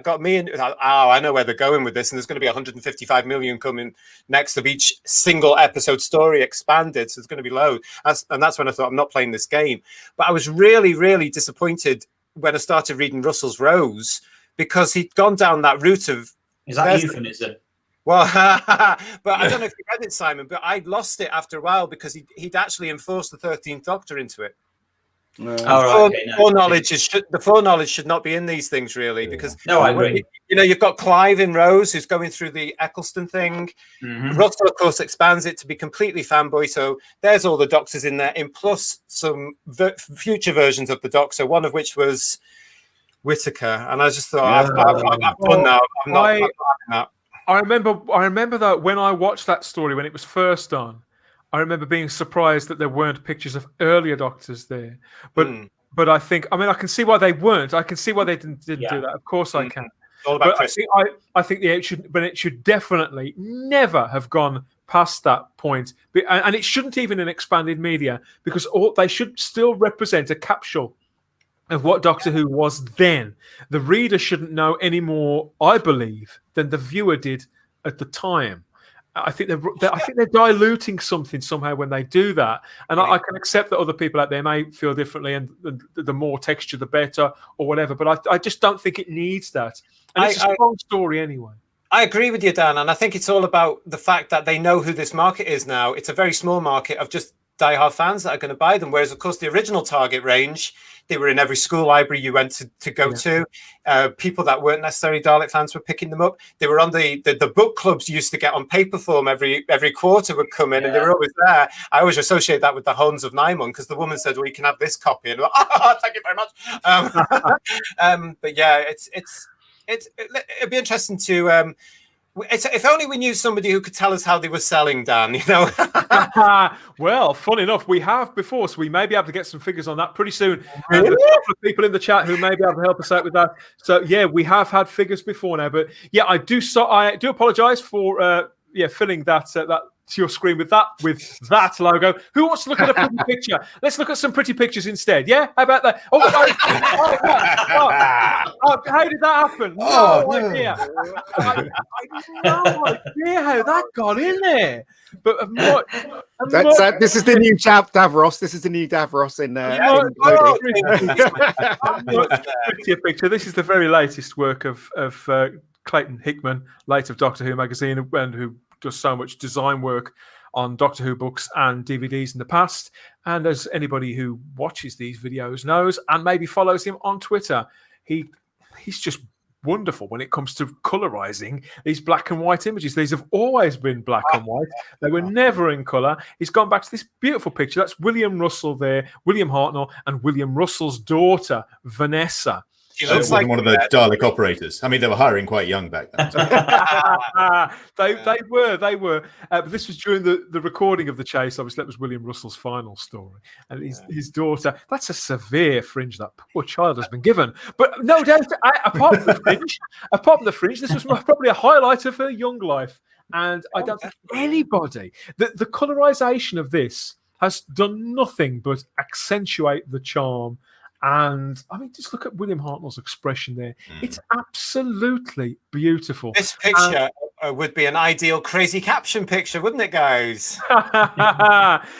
got me in. I know where they're going with this, and there's going to be 155 million coming next of each single episode story expanded, so it's going to be low. And that's when I thought, I'm not playing this game. But I was really, really disappointed when I started reading Russell's Rose, because he'd gone down that route of... Is that euphemism? Well, but I don't know if you read it, Simon, but I lost it after a while, because he'd actually enforced the 13th Doctor into it. The foreknowledge should not be in these things, really, because I agree. You've got Clive in Rose, who's going through the Eccleston thing. Mm-hmm. Russell, of course, expands it to be completely fanboy. So there's all the Doctors in there, and plus some future versions of the Doctor, one of which was Whittaker. And I just thought, I've done now. I'm not having that. I remember that when I watched that story when it was first on, I remember being surprised that there weren't pictures of earlier Doctors there. But I think, I can see why they weren't. I can see why they didn't do that. Of course I can. All about I think it should definitely never have gone past that point. And it shouldn't even in expanded media, because they should still represent a capsule of what Doctor Who was then. The reader shouldn't know any more, I believe, than the viewer did at the time. I think they're diluting something somehow when they do that, and I can accept that other people out there may feel differently, and the more texture the better, or whatever. But I just don't think it needs that, and it's a strong story anyway. I agree with you, Dan, and I think it's all about the fact that they know who this market is now. It's a very small market of just diehard fans that are going to buy them, whereas of course the original Target range, they were in every school library you went to go to. People that weren't necessarily Dalek fans were picking them up. They were on the book clubs used to get on paper form every quarter would come in, and they were always there. I always associate that with the Huns of Nymon, because the woman said, well, you can have this copy, and I'm like, thank you very much. But yeah, it'd be interesting to if only we knew somebody who could tell us how they were selling, Dan, Well, fun enough, we have before, so we may be able to get some figures on that pretty soon. Really? There's a couple of people in the chat who may be able to help us out with that. So, yeah, we have had figures before now. But, yeah, I do apologise for filling that to your screen with that logo. Who wants to look at a pretty picture? Let's look at some pretty pictures instead. Yeah, how about that? How did that happen? No idea. I no idea how that got in there. But this is the new Davros. This is the new Davros in prettier picture. This is the very latest work of Clayton Hickman, late of Doctor Who magazine, and who does so much design work on Doctor Who books and DVDs in the past. And as anybody who watches these videos knows, and maybe follows him on Twitter, he's just wonderful when it comes to colorizing these black and white images. These have always been black and white. They were never in color. He's gone back to this beautiful picture. That's William Russell there, William Hartnell, and William Russell's daughter, Vanessa. She looks like one of the Dalek operators. I mean, they were hiring quite young back then. They were. But this was during the recording of the chase. Obviously, that was William Russell's final story. And his daughter, that's a severe fringe that poor child has been given. But no doubt, apart from the fringe, this was probably a highlight of her young life. And I don't think anybody, the colorization of this has done nothing but accentuate the charm. And I mean, just look at William Hartnell's expression there. It's absolutely beautiful. This picture would be an ideal crazy caption picture, wouldn't it, guys?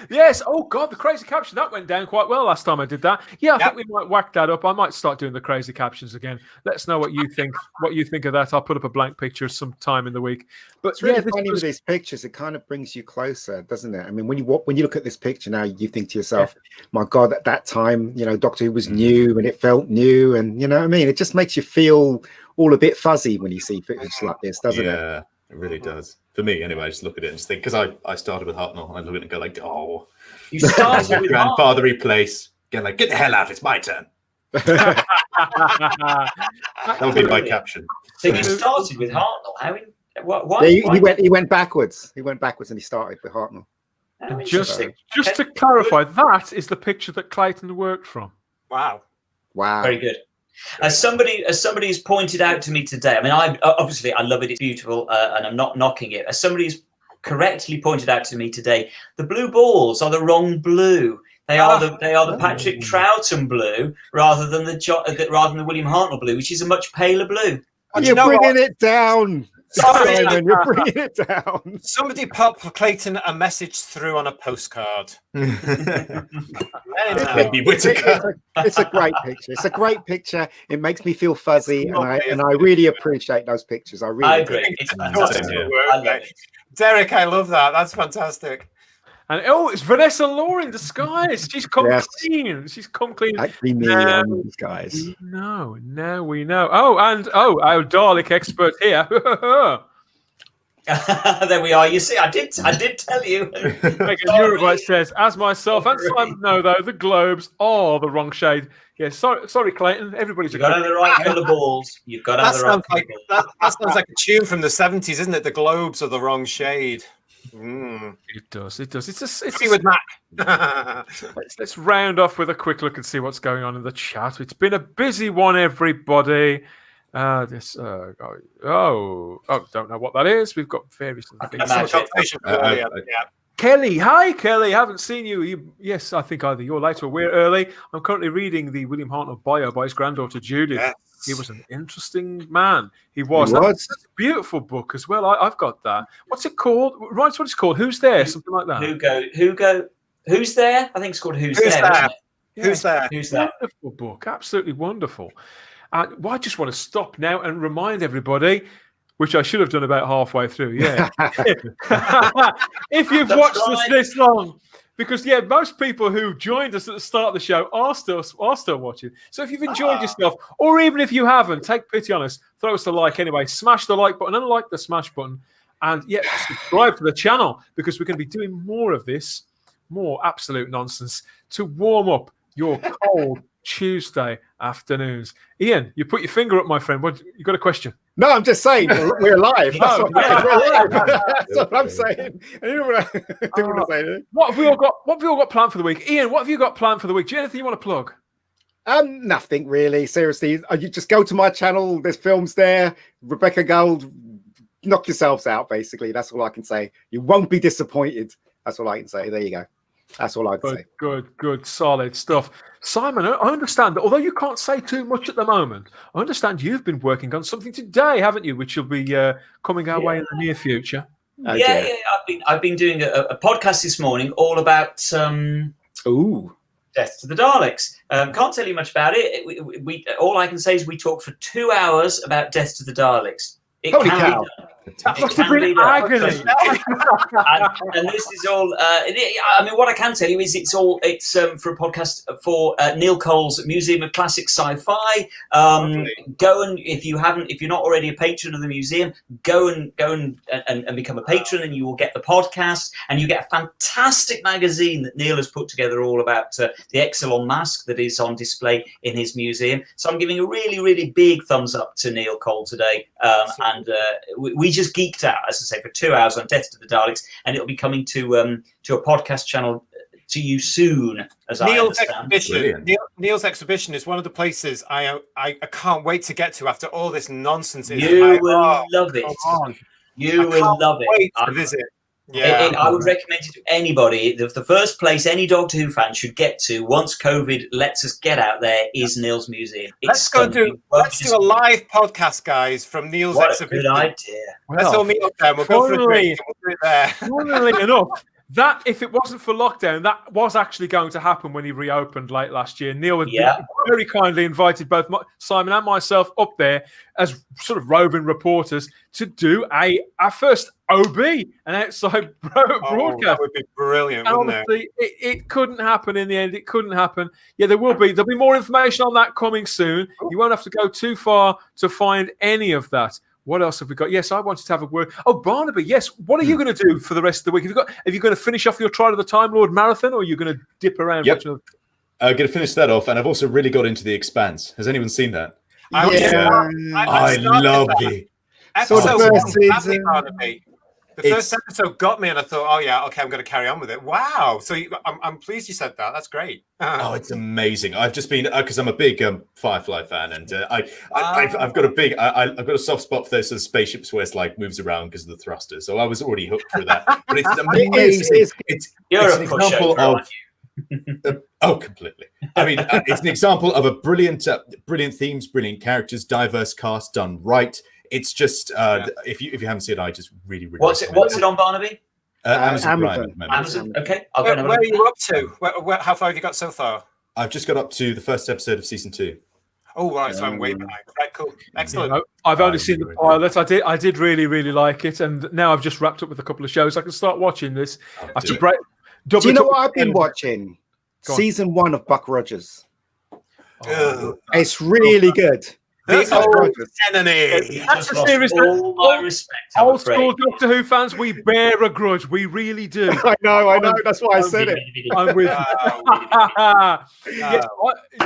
Yes. Oh God, the crazy caption, that went down quite well last time I did that. Yeah, I think we might whack that up. I might start doing the crazy captions again. Let us know what you think. What you think of that? I'll put up a blank picture sometime in the week. But it's really funny with these pictures. It kind of brings you closer, doesn't it? I mean, when you look at this picture now, you think to yourself, "My God, at that time, you know, Doctor Who was new and it felt new," and you know what I mean. It just makes you feel all a bit fuzzy when you see pictures like this, doesn't it? Yeah, it really does. For me, anyway, I just look at it and just think, because I started with Hartnell, and I look at it and go like, "Oh, You started with grandfatherly place." Again, like, "Get the hell out! It's my turn." That would be my caption. So you started with Hartnell. Why? He went backwards. He went backwards and he started with Hartnell. Oh, just to clarify, that is the picture that Clayton worked from. Wow. Very good. As somebody has pointed out to me today, I mean, I love it, it's beautiful, and I'm not knocking it. As somebody's correctly pointed out to me today, the blue balls are the wrong blue. They are the Patrick Troughton blue rather than the William Hartnell blue, which is a much paler blue. You're bringing it down. Simon, you're bringing it down. Somebody pop Clayton a message through on a postcard. It's a great picture. It's a great picture. It makes me feel fuzzy, and I really appreciate those pictures. I agree. It's fantastic. I love it. Derek, I love that. That's fantastic. And it's Vanessa Law in disguise. She's come clean. She's come clean. Actually, me in disguise. No, now we know. Our Dalek expert here. There we are. You see, I did tell you. Megan Uruguay says, as myself and Simon know, though, the globes are the wrong shade. Yeah, sorry, Clayton. Everybody's got to have the right colour balls. You've got to have the right colour. That sounds like a tune from the 70s, isn't it? The globes are the wrong shade. It does. It's with Mac. Let's round off with a quick look and see what's going on in the chat. It's been a busy one, everybody. Don't know what that is. We've got various things. Kelly, hi Kelly. Haven't seen you. Yes, I think either you're late or we're early. I'm currently reading the William Hartnell bio by his granddaughter Judith. Yes. He was an interesting man. He was. That's a beautiful book as well. I've got that. What's it called? Right, what it's called? Who's There? Something like that. Who's There? I think it's called Who's There. Who's There? Wonderful book. Absolutely wonderful. Well, I just want to stop now and remind everybody, which I should have done about halfway through. Yeah. If you've watched us this long, because most people who joined us at the start of the show are still watching. So if you've enjoyed yourself, or even if you haven't, take pity on us. Throw us a like anyway. Smash the like button, unlike the smash button, and subscribe to the channel, because we're going to be doing more of this, more absolute nonsense to warm up your cold Tuesday afternoons. Ian, you put your finger up, my friend. You got a question? No, I'm just saying we're live. That's what I'm saying. What have we all got planned for the week? Ian, what have you got planned for the week? Do you have anything you want to plug? Nothing really. Seriously, you just go to my channel. There's films there. Rebecca Gold, knock yourselves out. Basically, that's all I can say. You won't be disappointed. That's all I can say. There you go. That's all I can say. Good, solid stuff. Simon, I understand that although you can't say too much at the moment, I understand you've been working on something today, haven't you? Which will be coming our way in the near future. I've been doing a podcast this morning all about Death to the Daleks. Can't tell you much about it. We all I can say is we talked for 2 hours about Death to the Daleks. Holy cow! That must It have can been be done. agony. And this is all. I mean, what I can tell you is it's for a podcast for Neil Cole's Museum of Classic Sci-Fi. Go and if you're not already a patron of the museum, go and become a patron, and you will get the podcast, and you get a fantastic magazine that Neil has put together all about the Exelon mask that is on display in his museum. So I'm giving a really, really big thumbs up to Neil Cole today, and we just geeked out, as I say, for 2 hours on Death to the Daleks, and it'll be coming to a podcast channel to you soon, as Neil's I understand. exhibition. Neil's exhibition is one of the places I can't wait to get to after all this nonsense. You will love it. You will love it. Wait to visit. Yeah, I would recommend it to anybody. The first place any Doctor Who fan should get to once COVID lets us get out there is Neil's museum. Let's do a live podcast, guys, from Neil's exhibition. What a good idea. Let's all meet up there. We'll go for a drink. And we'll do it there. Funnily enough, that if it wasn't for lockdown, that was actually going to happen when he reopened late last year. Neil had very kindly invited both Simon and myself up there as sort of roving reporters to do our first OB, an outside broadcast. That would be brilliant, and wouldn't honestly, it couldn't happen in the end. It couldn't happen. Yeah, there'll be more information on that coming soon. You won't have to go too far to find any of that. What else have we got? Yes, I wanted to have a word. Oh, Barnaby, yes. What are you going to do for the rest of the week? Have you going to finish off your Trial of the Time Lord marathon, or are you going to dip around? Yep. I'm going to finish that off, and I've also really got into The Expanse. Has anyone seen that? I love the The first episode got me, and I thought, oh yeah, okay, I'm going to carry on with it. Wow! So I'm pleased you said that. That's great. Oh, it's amazing. I've just been because I'm a big Firefly fan, and I've got a soft spot for those sort of spaceships where it's like moves around because of the thrusters. So I was already hooked for that. But it's amazing. It's an example of completely. I mean, it's an example of a brilliant themes, brilliant characters, diverse cast done right. It's just if you haven't seen it, I just really what's it on, Barnaby? Amazon Prime at the moment. Amazon. Okay, where are you up to? How far have you got so far? I've just got up to the first episode of season 2. Oh right, so I'm way behind. Right, cool, excellent. I've only seen the pilot. I did really, really like it, and now I've just wrapped up with a couple of shows. I can start watching this. Do you know what I've been watching? Season 1 of Buck Rogers. It's really good. That's enemy. That's a series. All my respect. Old school Doctor Who fans, we bear a grudge. We really do. I know. That's why I said it. I'm with you. Yes,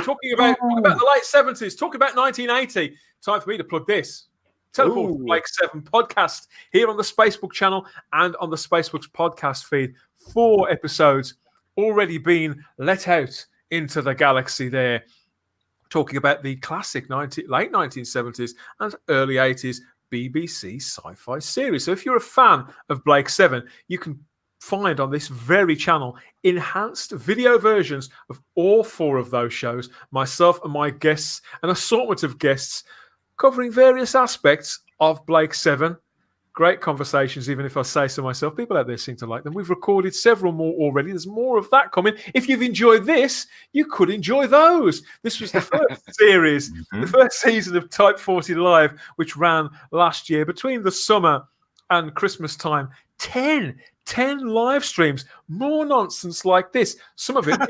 talking about the late 70s, talking about 1980. Time for me to plug this. Teleport Blake 7 podcast here on the Spacebook channel and on the Spacebook's podcast feed. 4 episodes already been let out into the galaxy there. Talking about the classic late 1970s and early 80s BBC sci-fi series. So if you're a fan of Blake 7, you can find on this very channel enhanced video versions of all 4 of those shows, myself and my guests, an assortment of guests covering various aspects of Blake 7. Great conversations, even if I say so myself. People out there seem to like them. We've recorded several more already. There's more of that coming. If you've enjoyed this, you could enjoy those. This was the first series, the first season of Type 40 Live, which ran last year between the summer and Christmas time. 10 live streams, more nonsense like this. Some of it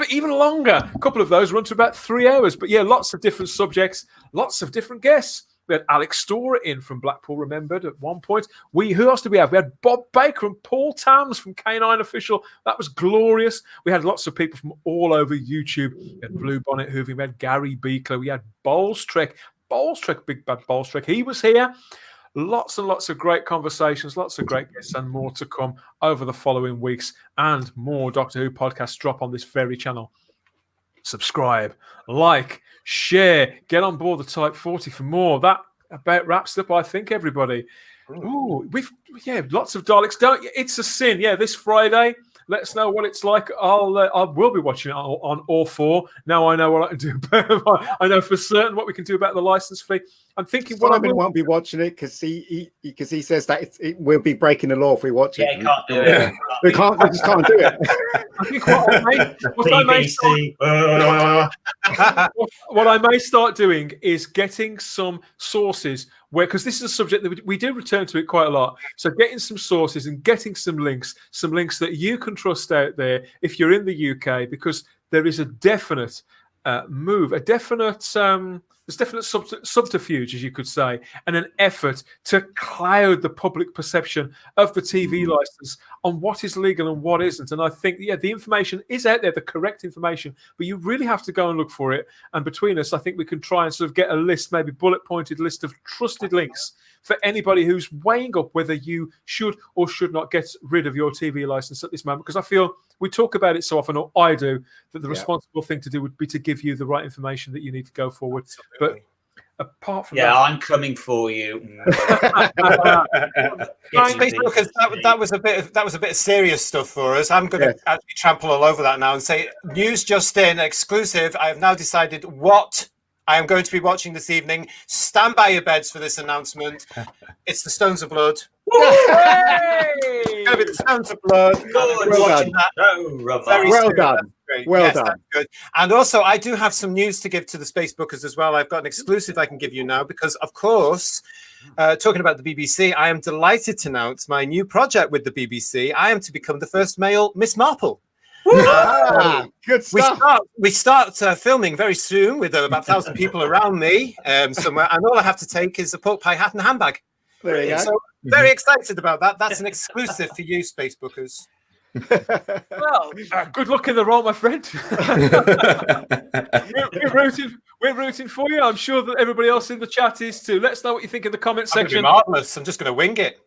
even longer. A couple of those run to about 3 hours. But yeah, lots of different subjects, lots of different guests. We had Alex Storer in from Blackpool Remembered at one point. Who else did we have? We had Bob Baker and Paul Tams from K9 Official. That was glorious. We had lots of people from all over YouTube. We had Blue Bonnet Whovian. We had Gary Beekler. We had Bowles-Trek, Big Bad Bowles-Trek. He was here. Lots and lots of great conversations, lots of great guests, and more to come over the following weeks. And more Doctor Who podcasts drop on this very channel. Subscribe, like, share, get on board the Type 40 for more. That about wraps up, I think, everybody. Ooh, lots of Daleks. It's a sin. Yeah, this Friday. Let us know what it's like. I will be watching it on all 4. Now I know what I can do. I know for certain what we can do about the license fee. I'm thinking what Simon won't be watching it because he says that we'll be breaking the law if we watch it. Yeah, can't do it. We just can't do it. I think what I may start doing is getting some sources because this is a subject that we do return to it quite a lot. So getting some sources and getting some links that you can trust out there if you're in the UK, because there is a definite move, there's definite subterfuge, as you could say, and an effort to cloud the public perception of the TV license on what is legal and what isn't. And I think, the information is out there, the correct information, but you really have to go and look for it. And between us, I think we can try and sort of get a list, maybe bullet-pointed list of trusted links for anybody who's weighing up whether you should or should not get rid of your TV license at this moment. Because I feel we talk about it so often, or I do, that the responsible thing to do would be to give you the right information that you need to go forward. Absolutely. But apart from that, I'm coming for you. Because that was a bit of serious stuff for us. I'm going to actually trample all over that now and say, news just in, exclusive. I have now decided what I am going to be watching this evening. Stand by your beds for this announcement. It's the Stones of Blood. It's going to be the Stones of Blood. Well done. Well done. That's good. And also, I do have some news to give to the Spacebookers as well. I've got an exclusive I can give you now because, of course, talking about the BBC, I am delighted to announce my new project with the BBC. I am to become the first male Miss Marple. Good stuff. We start filming very soon with about 1,000 people around me somewhere, and all I have to take is a pork pie hat and a handbag. There you go. So very excited about that. That's an exclusive for you, Spacebookers. well, good luck in the role, my friend. we're rooting for you. I'm sure that everybody else in the chat is too. Let us know what you think in the comment section. Marvelous. I'm just going to wing it.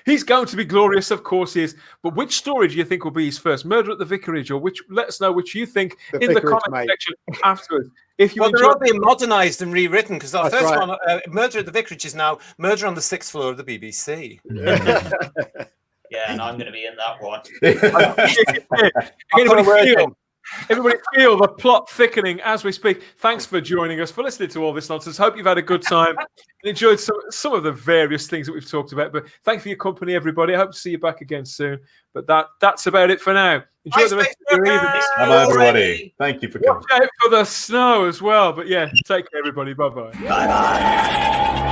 He's going to be glorious, of course he is. But which story do you think will be his first? Murder at the Vicarage, or which? Let us know which you think in the comment section afterwards. If you they're all being modernised and rewritten because our first one, Murder at the Vicarage, is now Murder on the 6th floor of the BBC. Yeah, and I'm going to be in that one. Everybody feel the plot thickening as we speak. Thanks for joining us, for listening to all this nonsense. Hope you've had a good time and enjoyed some of the various things that we've talked about. But thanks for your company, everybody. I hope to see you back again soon. But that's about it for now. Enjoy the rest of your evening. Bye, everybody. Thank you for coming. Watch out for the snow as well. But yeah, take care, everybody. Bye-bye. Bye-bye.